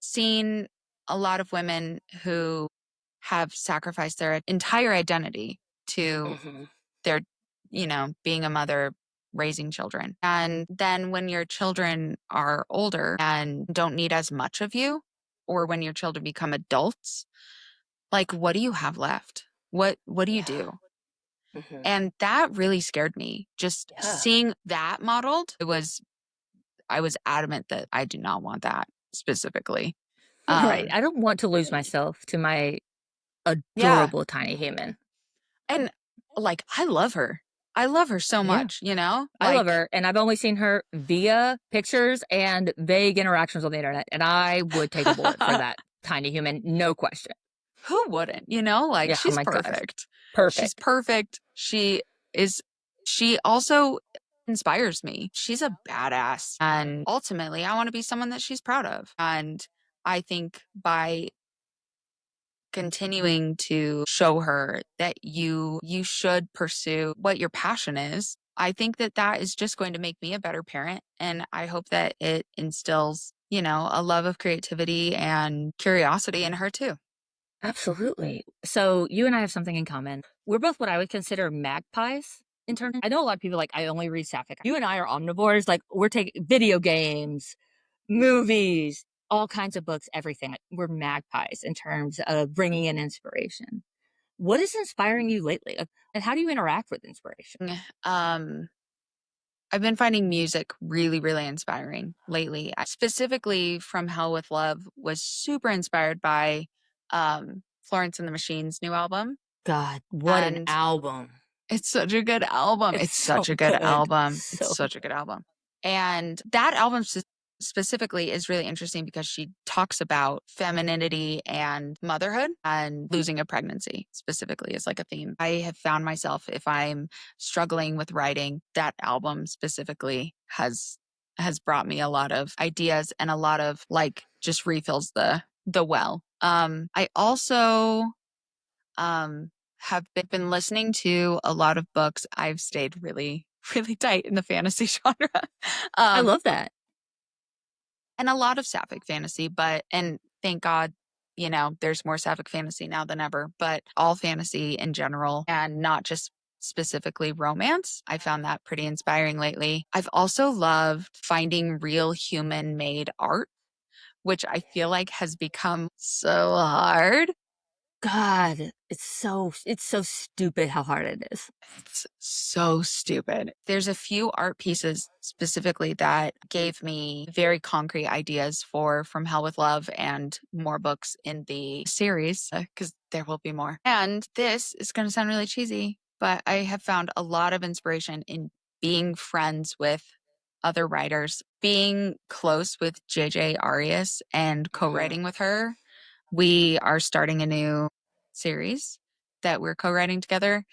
seen a lot of women who have sacrificed their entire identity to Mhm. their, you know, being a mother, raising children. And then when your children are older and don't need as much of you, or when your children become adults, like what do you have left? What do you Yeah. do? Mhm. And that really scared me. Just Yeah. seeing that modeled, I was adamant that I do not want that specifically. Right. Um, I don't want to lose myself to my yeah. adorable tiny human. And like, I love her. I love her so Yeah. much, you know? I love Like, her, and I've only seen her via pictures and vague interactions on the internet, and I would take a bullet for that tiny human, no question. who wouldn't, you know? Like, Yeah, oh she's my goodness. perfect. She's Perfect. perfect. Is, she also inspires me. She's a badass. And ultimately, I want to be someone that she's proud of. And I think by continuing to show her that you should pursue what your passion is, I think that that is just going to make me a better parent, and I hope that it instills, a love of creativity and curiosity in her too. Absolutely. So you and I have something in common. We're both what I would consider magpies in terms. I know a lot of people like I only read sapphic. You and I are omnivores. Like we're taking video games, movies, all kinds of books, everything. We're magpies in terms of bringing in inspiration. What is inspiring you lately? And how do you interact with inspiration? Um I've been finding music really, really inspiring lately. I specifically from Hell with Love was super inspired by Florence and the Machine's new album. God, what an And album. it's such a good album. It's It's so such a good good. album. It's So such a good album. And that album specifically is really interesting because she talks about femininity and motherhood, and losing a pregnancy specifically is like a theme. I have found myself, if I'm struggling with writing, that album specifically has brought me a lot of ideas and a lot of like just refills the well. I also um, have been listening to a lot of books. I've stayed really, really tight in the fantasy genre. I um, love that. and a lot of sapphic fantasy, and thank God, there's more sapphic fantasy now than ever, but all fantasy in general and not just specifically romance. I found that pretty inspiring lately. I've also loved finding real human made art, which I feel like has become so hard. God, it's so stupid how hard it is. It's so stupid. There's a few art pieces specifically that gave me very concrete ideas for From Hell with Love and more books in the series, because there will be more. And this is going to sound really cheesy, but I have found a lot of inspiration in being friends with other writers, being close with JJ Arias and Mhm. co-writing with her. We are starting a new series that we're co-writing together,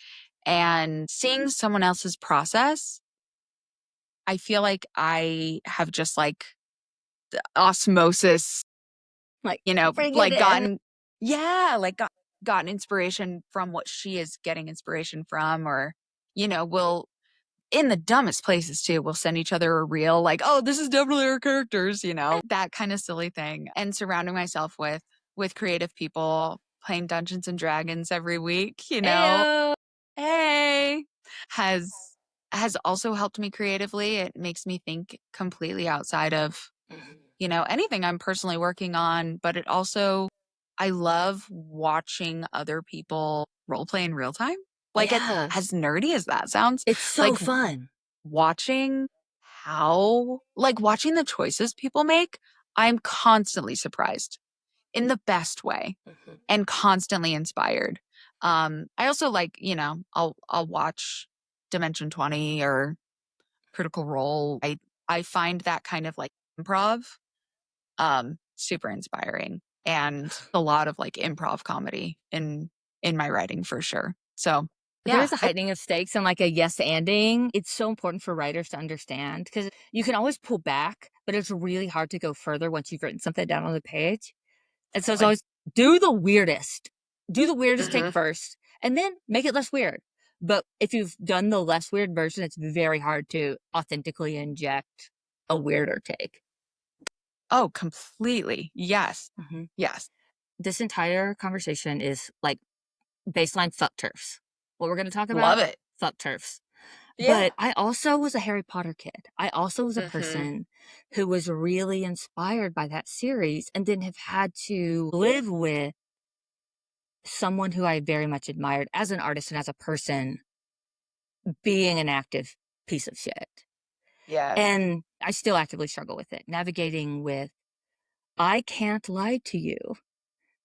and seeing someone else's process, I feel like I have just like osmosis, Like, bring it like in. gotten inspiration from what she is getting inspiration from, or, we'll, in the dumbest places too, we'll send each other a reel like, oh, this is definitely our characters, that kind of silly thing. And surrounding myself with creative people, playing Dungeons and Dragons every week, Ayo. hey, has has also helped me creatively. It makes me think completely outside of, Mhm. anything I'm personally working on, but it also, I love watching other people role play in real time. Like, Yeah, as nerdy as that sounds, it's so like fun. watching watching the choices people make, I'm constantly surprised in the best way Mhm. and constantly inspired. I also like, I'll watch Dimension 20 or Critical Role. I find that kind of like improv super inspiring, and a lot of like improv comedy in my writing for sure. So, yeah, There's a heightening of stakes and like a yes anding. It's so important for writers to understand because you can always pull back, but it's really hard to go further once you've written something down on the page. And so it's exactly. always do the weirdest. Do the weirdest take Hmm. first and then make it less weird. But if you've done the less weird version, it's very hard to authentically inject a weirder take. Oh, completely. Yes. Mhm. Yes. This entire conversation is like baseline fuck turfs. What we're going to talk Love about? it. Fuck turfs. Yeah. But I also was a Harry Potter kid. I also was a Hmm. person who was really inspired by that series and then have had to live with someone who I very much admired as an artist and as a person being an active piece of shit. Yes. And I still actively struggle with it, navigating with, I can't lie to you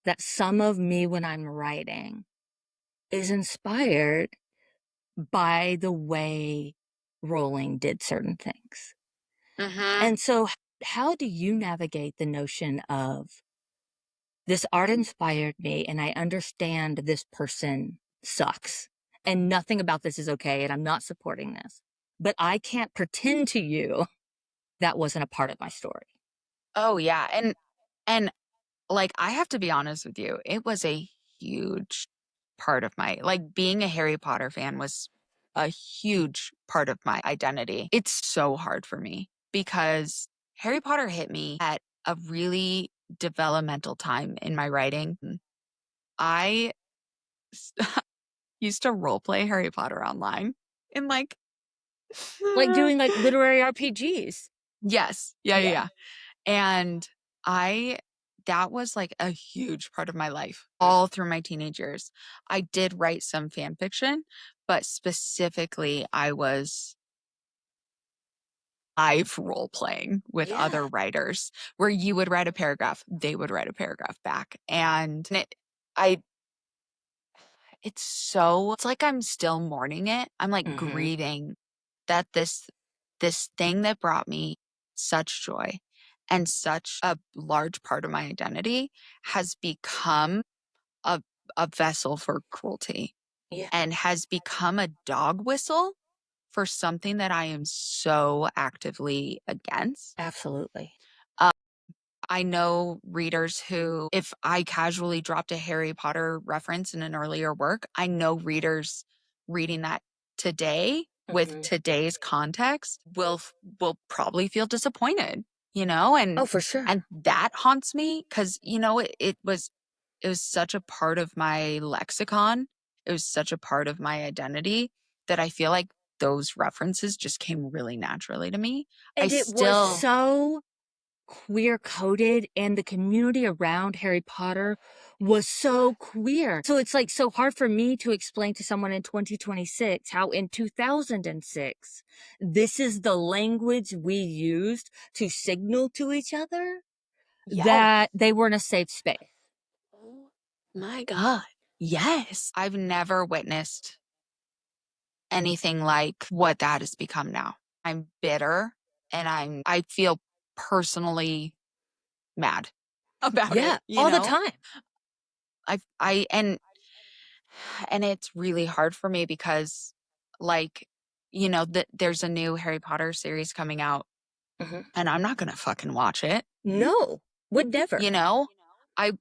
that some of me when I'm writing is inspired by the way Rowling did certain things. Mm-hmm. And so, how do you navigate the notion of this art inspired me and I understand this person sucks and nothing about this is okay and I'm not supporting this, but I can't pretend to you that wasn't a part of my story? Oh yeah. And like I have to be honest with you, it was a huge part of my like being a Harry Potter fan was a huge part of my identity. It's so hard for me because Harry Potter hit me at a really developmental time in my writing. I s- used to role play Harry Potter online in like Like doing like literary RPGs. yes. Yeah, yeah, Yeah. yeah. And I that was like a huge part of my life all through my teenage years. I did write some fan fiction, but specifically I was live role playing with Yeah. other writers where you would write a paragraph, they would write a paragraph back. And I it's like I'm still mourning it. I'm like Hmm. grieving that this thing that brought me such joy and such a large part of my identity has become a a vessel for cruelty Yeah. and has become a dog whistle for something that I am so actively against. Absolutely. I know readers who, if I casually dropped a Harry Potter reference in an earlier work, I know readers reading that today with Hmm. today's context will probably feel disappointed, you know, Oh, for sure. and that haunts me because you know it was such a part of my lexicon. It was such a part of my identity that I feel like those references just came really naturally to me. I And it was still so queer coded, and the community around Harry Potter was so queer. So it's like so hard for me to explain to someone in 2026 how in 2006 this is the language we used to signal to each other yes. that they were in a safe space. Oh my God. Yes. I've never witnessed anything like what that has become now. I'm bitter and I feel personally mad about it, Yeah, you all the know? time. I and it's really hard for me because like you know there's a new Harry Potter series coming out Mhm. and I'm not going to fucking watch it, No, would never. you know? I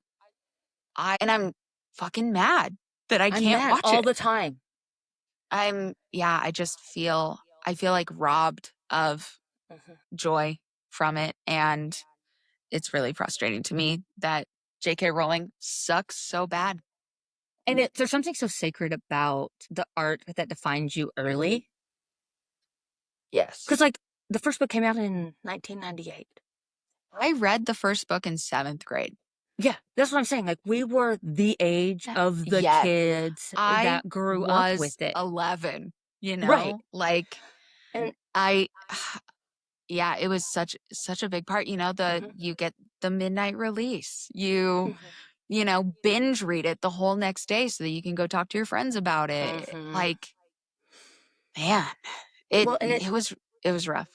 and I'm fucking mad that I I'm can't mad watch all it. the time. Yeah, I feel like robbed of Mhm. joy from it. And it's really frustrating to me that J.K. Rowling sucks so bad. And there's something so sacred about the art that defines you early. Yes. Because, like, the first book came out in 1998. I read the first book in seventh grade. Yeah, that's what I'm saying. Like, we were the age of the Yes. kids I that grew up was with it. 11, you Right. know? Like And I yeah, it was such a big part, you know, the mhm, you get the midnight release. mhm, You know, binge read it the whole next day so that you can go talk to your friends about it. mhm. Like, man, Well, it was rough.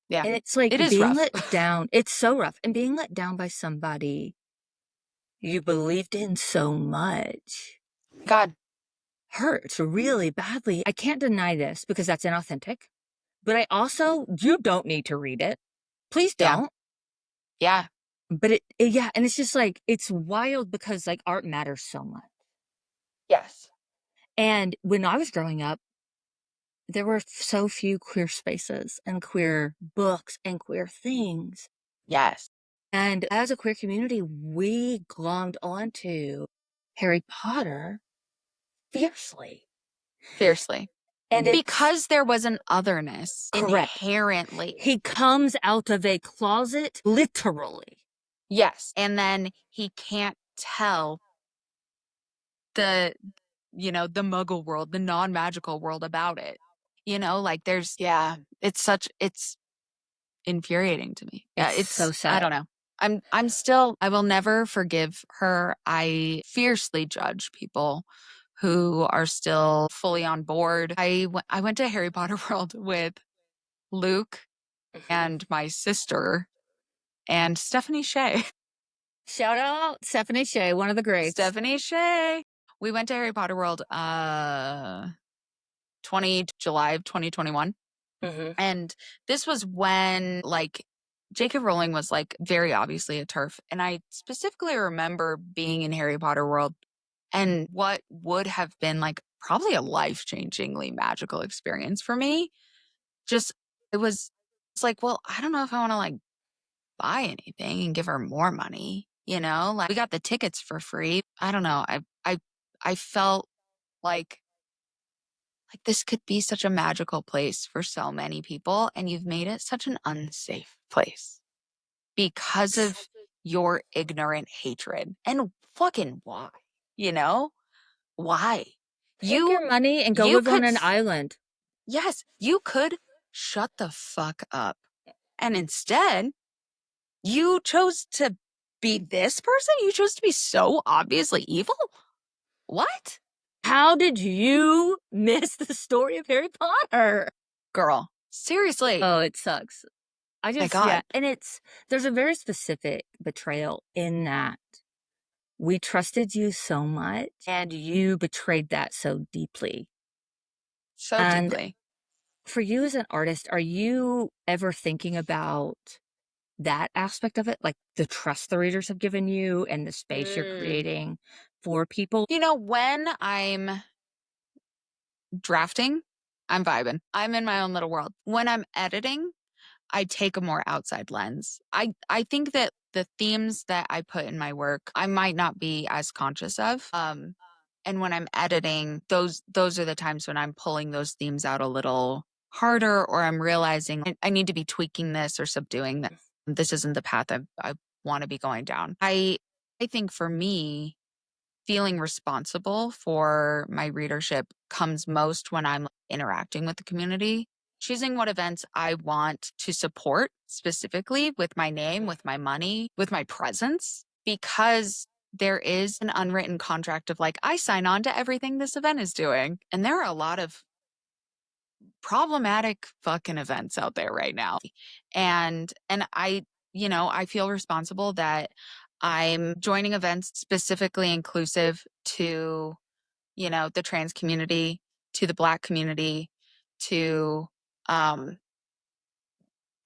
Yeah. and it's like It is being rough. let down. It's so rough. And being let down by somebody you believed in so much God. hurts really badly. I can't deny this because that's inauthentic. But I also, you don't need to read it. Please Yeah. don't. Yeah. But yeah, and it's just like, it's wild because like art matters so much. Yes. And when I was growing up, there were so few queer spaces and queer books and queer things. Yes. And as a queer community, we glommed onto Harry Potter fiercely. Fiercely. And it's Because there was an otherness correct. inherently. He comes out of a closet, literally. Yes. And then he can't tell the, you know, the muggle world, the non magical world about it. You know, like there's, yeah, it's such, it's infuriating to me. Yeah, It's so I sad. don't know. I'm still, I will never forgive her. I fiercely judge people who are still fully on board. I went to Harry Potter World with Luke Mhm. and my sister and Stephanie Shea. Shout out Stephanie Shea, one of the greats. Stephanie Shea. We went to Harry Potter World 20 July of 2021. Hmm. And this was when like J.K. Rowling was like very obviously a TERF. And I specifically remember being in Harry Potter World and what would have been like probably a life-changingly magical experience for me. Just it was it's like, well, I don't know if I want to like buy anything and give her more money, you know? Like we got the tickets for free. I don't know. I felt like this could be such a magical place for so many people, and you've made it such an unsafe place because of your ignorant hatred. And fucking why? You know? Why? Take You your money and go you live on could an island. yes, you could shut the fuck up. And instead, you chose to be this person? You chose to be so obviously evil? What? How did you miss the story of Harry Potter? Girl, seriously. Oh, it sucks. My Yeah, God. and there's a very specific betrayal in that we trusted you so much and you betrayed that so deeply. So And deeply. for you as an artist, are you ever thinking about that aspect of it? Like the trust the readers have given you and the space you're Mm. creating for people? You know, when I'm drafting, I'm vibing. I'm in my own little world. When I'm editing, I take a more outside lens. I think that the themes that I put in my work, I might not be as conscious of. And when I'm editing, those are the times when I'm pulling those themes out a little harder, or I'm realizing I need to be tweaking this or subduing that. This isn't the path I want to be going down. I think for me, feeling responsible for my readership comes most when I'm interacting with the community, choosing what events I want to support specifically with my name, with my money, with my presence, because there is an unwritten contract of like, I sign on to everything this event is doing. And there are a lot of problematic fucking events out there right now. And I feel responsible that I'm joining events specifically inclusive to, the trans community, to the Black community, to um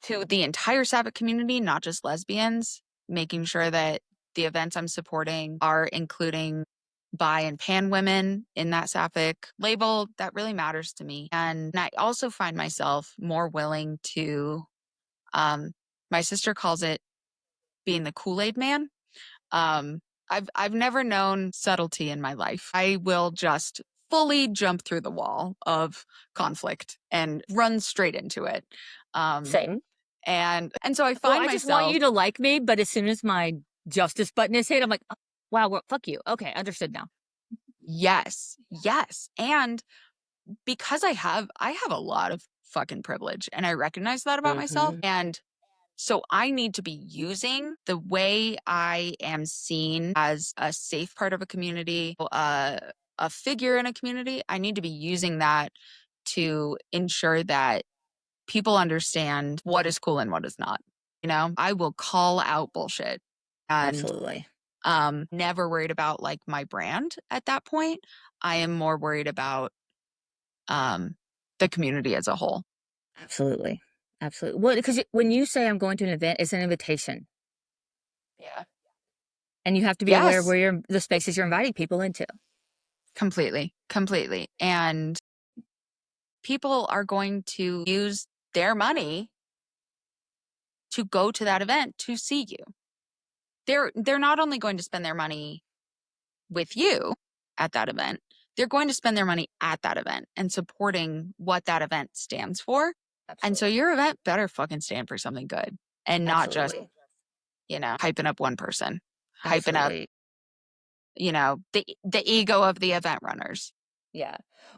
to the entire Sapphic community, not just lesbians, making sure that the events I'm supporting are including bi and pan women in that Sapphic label. That really matters to me. And I also find myself more willing to, um, my sister calls it being the Kool-Aid man. Um, I've never known subtlety in my life. I will just fully jump through the wall of conflict and run straight into it. Um, Same. and so I Well, find I just want myself, you to like me, but as soon as my justice button is hit, I'm like, "Oh, wow, well, fuck you. Okay, understood now." yes, yes. And because I have a lot of fucking privilege and I recognize that about myself. Hmm. And so I need to be using the way I am seen as a safe part of a community, a figure in a community. I need to be using that to ensure that people understand what is cool and what is not. I will call out bullshit and Absolutely. never worried about like my brand at that point. I am more worried about um the community as a whole. Absolutely. Absolutely. Well, because when you say I'm going to an event, it's an invitation. Yeah. And you have to be aware of Yes, where the spaces you're inviting people into. completely, completely. And people are going to use their money to go to that event to see you. They're not only going to spend their money with you at that event, they're going to spend their money at that event and supporting what that event stands for. And so Absolutely. your event better fucking stand for something good and not just, Absolutely. hyping up one person, hyping up, Absolutely. the ego of the event runners. Yeah.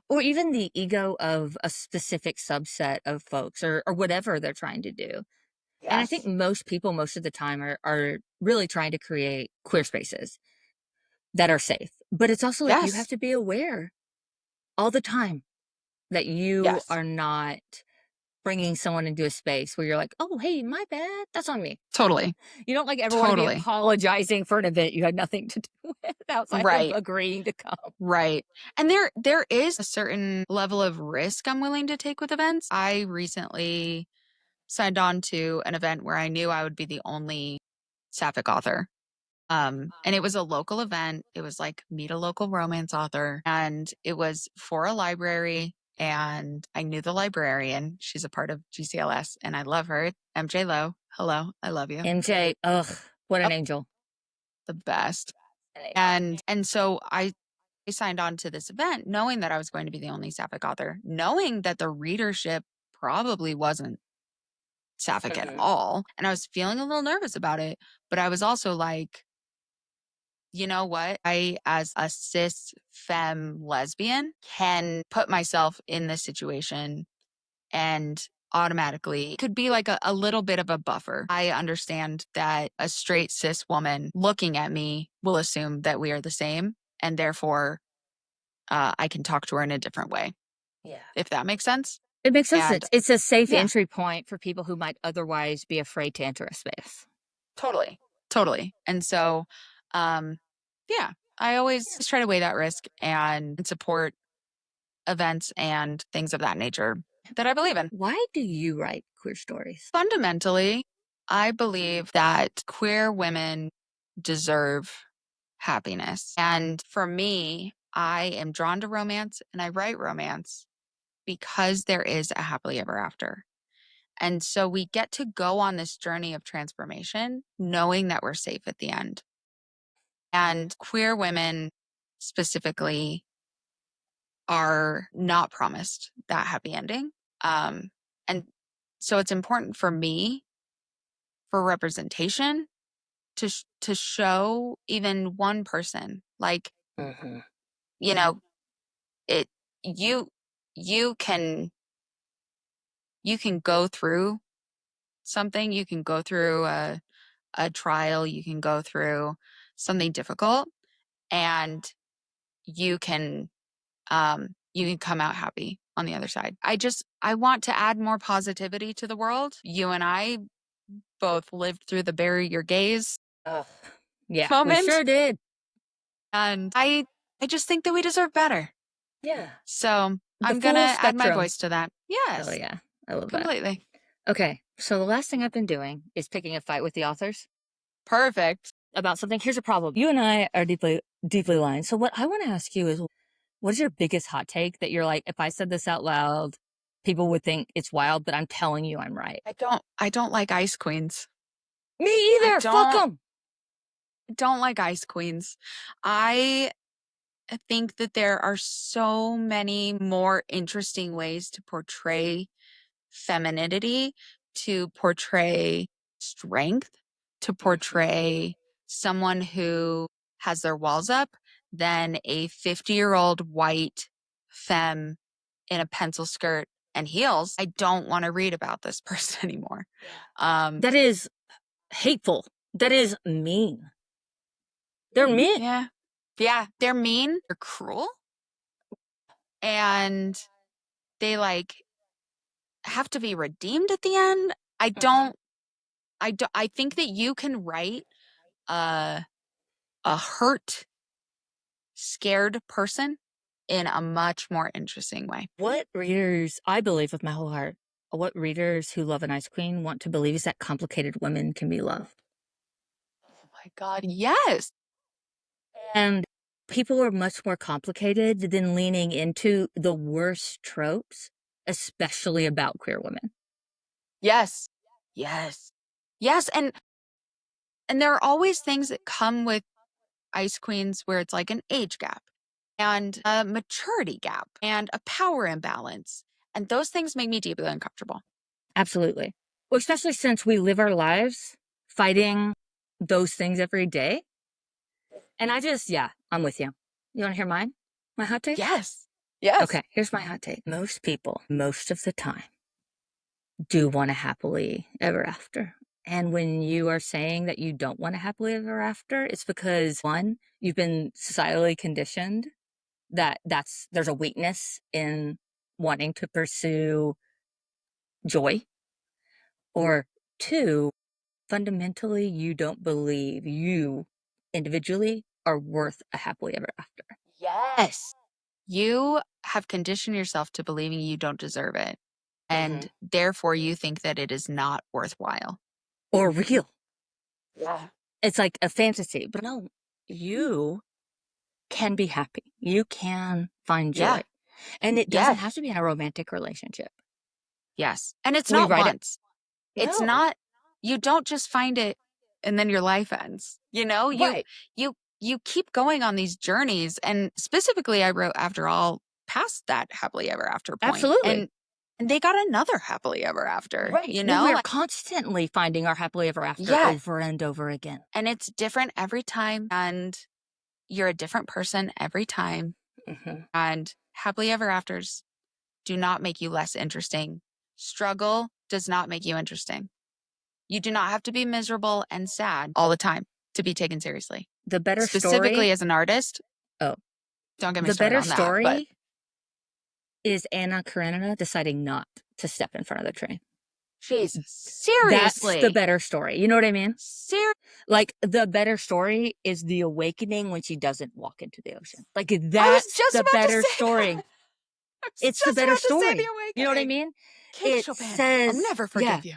Or even the ego of a specific subset of folks or whatever they're trying to do. And I think Yes. most people, most of the time, are really trying to create queer spaces that are safe. But it's also like you have Yes. to be aware all the time that you Yes. are not bringing someone into a space where you're like, oh, hey, my bad. That's on me. Totally. You don't like ever want to be Totally. apologizing for an event you had nothing to do with outside of Right. agreeing to come. Right. And there is a certain level of risk I'm willing to take with events. I recently signed on to an event where I knew I would be the only sapphic author. And it was a local event. It was like meet a local romance author, and it was for a library. And I knew the librarian. She's a part of GCLS, and I love her. MJ Lowe. Hello, I love you. MJ, ugh, what Oh, an angel. the best. An angel. And so I signed on to this event knowing that I was going to be the only sapphic author, knowing that the readership probably wasn't sapphic at Mhm. all. And I was feeling a little nervous about it, but I was also like, you know what? I, as a cis femme lesbian, can put myself in this situation and automatically could be like a little bit of a buffer. I understand that a straight cis woman looking at me will assume that we are the same, and therefore I can talk to her in a different way, Yeah. if that makes sense. It makes no And sense. It's a safe yeah, entry point for people who might otherwise be afraid to enter a space. totally, totally. And so, um, yeah, I always try to weigh that risk and support events and things of that nature that I believe in. Why do you write queer stories? Fundamentally, I believe that queer women deserve happiness. And for me, I am drawn to romance and I write romance because there is a happily ever after. And so we get to go on this journey of transformation knowing that we're safe at the end. And queer women specifically are not promised that happy ending. And so it's important for me for representation to show even one person like, Hmm. you know, it you you can you can go through something, you can go through a trial, you can go through something difficult, and you can come out happy on the other side. I want to add more positivity to the world. You and I both lived through the bury your gaze Ugh. Yeah, we moment, sure did. and I just think that we deserve better. Yeah. So The I'm full gonna add my spectrum. voice to that. Hell Yes, yeah. I love that. completely. Okay. So the last thing I've been doing is picking a fight with the authors Perfect. about something. Here's a problem. You and I are deeply, deeply aligned. So what I want to ask you is what is your biggest hot take that you're like, if I said this out loud, people would think it's wild, but I'm telling you I'm right? I don't like ice queens. Me I either. Fuck them. don't like ice queens. I think that there are so many more interesting ways to portray femininity, to portray strength, to portray someone who has their walls up than a 50-year-old white femme in a pencil skirt and heels. I don't want to read about this person anymore. Um, That is hateful. That is mean. They're mean. yeah. Yeah, they're mean, they're cruel, and they like have to be redeemed at the end. Mhm. I think that you can write a a hurt, scared person in a much more interesting way. What readers, I believe with my whole heart, what readers who love an ice queen want to believe is that complicated women can be loved. Oh my God, yes. And people are much more complicated than leaning into the worst tropes, especially about queer women. Yes. Yes. Yes, and there are always things that come with ice queens where it's like an age gap and a maturity gap and a power imbalance. And those things make me deeply uncomfortable. Absolutely. Well, especially since we live our lives fighting those things every day. And yeah, I'm with you. You want to hear mine? My hot take? Yes. Yes. Okay, here's my hot take. Most people, most of the time, do want a happily ever after. And when you are saying that you don't want a happily ever after, it's because one, you've been societally conditioned that there's a weakness in wanting to pursue joy, or two, fundamentally you don't believe you individually are worth a happily ever after. Yes. You have conditioned yourself to believing you don't deserve it. And therefore, you think that it is not worthwhile. Or real. Yeah. It's like a fantasy, but no, you can be happy. You can find joy. Yeah. And it doesn't Yeah. have to be in a romantic relationship. Yes. And it's We not write it. once. It's No. not, you don't just find it and then your life ends. You know, Right. you keep going on these journeys. And specifically, I wrote After All past that happily ever after point. Absolutely. And they got another happily ever after, Right. you Well, know? we're constantly finding our happily ever after Yeah. over and over again. And it's different every time. And you're a different person every time. And happily ever afters do not make you less interesting. Struggle does not make you interesting. You do not have to be miserable and sad all the time to be taken seriously. The better Specifically story. as an artist, Oh, don't get me the started better on that. But story is Anna Karenina deciding not to step in front of the train. Jesus, That's the seriously. better story. You know what I mean? Seriously. Like, the better story is the awakening when she doesn't walk into the ocean. Like, I was that's just the about to better say story. that. I was It's the just better about to say The story. You know what I Awakening. mean? Kate It Chopin, I'll says, never yeah, forgive you.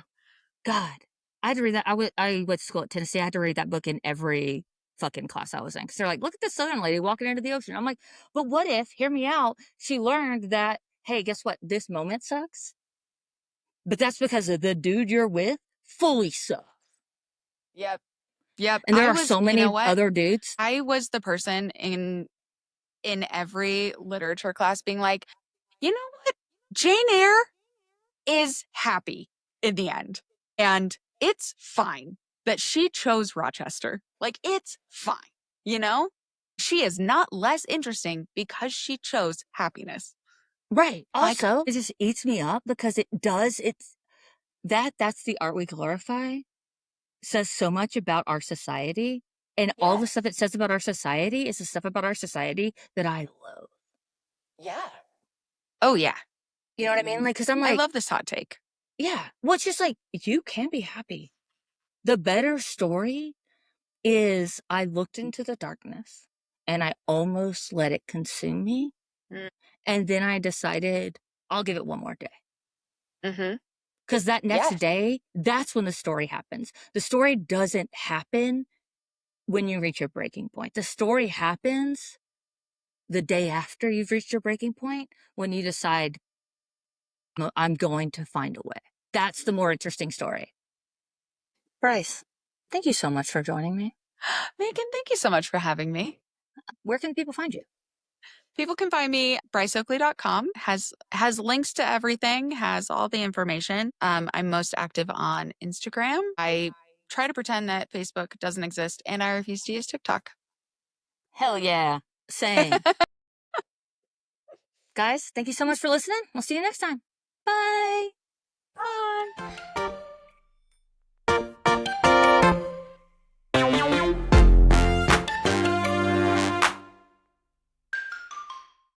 God. I had to read that. I went to school at Tennessee. I had to read that book in every fucking class I was in. Because they're like, look at this Southern lady walking into the ocean. I'm like, but what if, hear me out, she learned that, hey, guess what? This moment sucks. But that's because of the dude you're with fully sucks. Yep. Yep. And there are so You know many what? other dudes. I was the person in every literature class being like, you know what? Jane Eyre is happy in the end. And it's fine that she chose Rochester. Like, it's fine, you know? She is not less interesting because she chose happiness. Right. Like, Also, it just eats me up because that's the art we glorify says so much about our society. And all the stuff it says about our society is the stuff about our society that I love. yeah. Oh, yeah. You know what I mean? Like, because I'm I like, love this hot take. yeah, well, it's just like, you can be happy. The better story is I looked into the darkness and I almost let it consume me. Mm. And then I decided I'll give it one more day. Mm-hmm. Because that next Yes. day, that's when the story happens. The story doesn't happen when you reach your breaking point. The story happens the day after you've reached your breaking point when you decide, I'm going to find a way. That's the more interesting story. Bryce, thank you so much for joining me. Megan, thank you so much for having me. Where can people find you? People can find me bryceoakley.com, has links to everything, has all the information. I'm most active on Instagram. I try to pretend that Facebook doesn't exist, and I refuse to use TikTok. Hell yeah. Same. Guys, thank you so much for listening. We'll see you next time. Bye.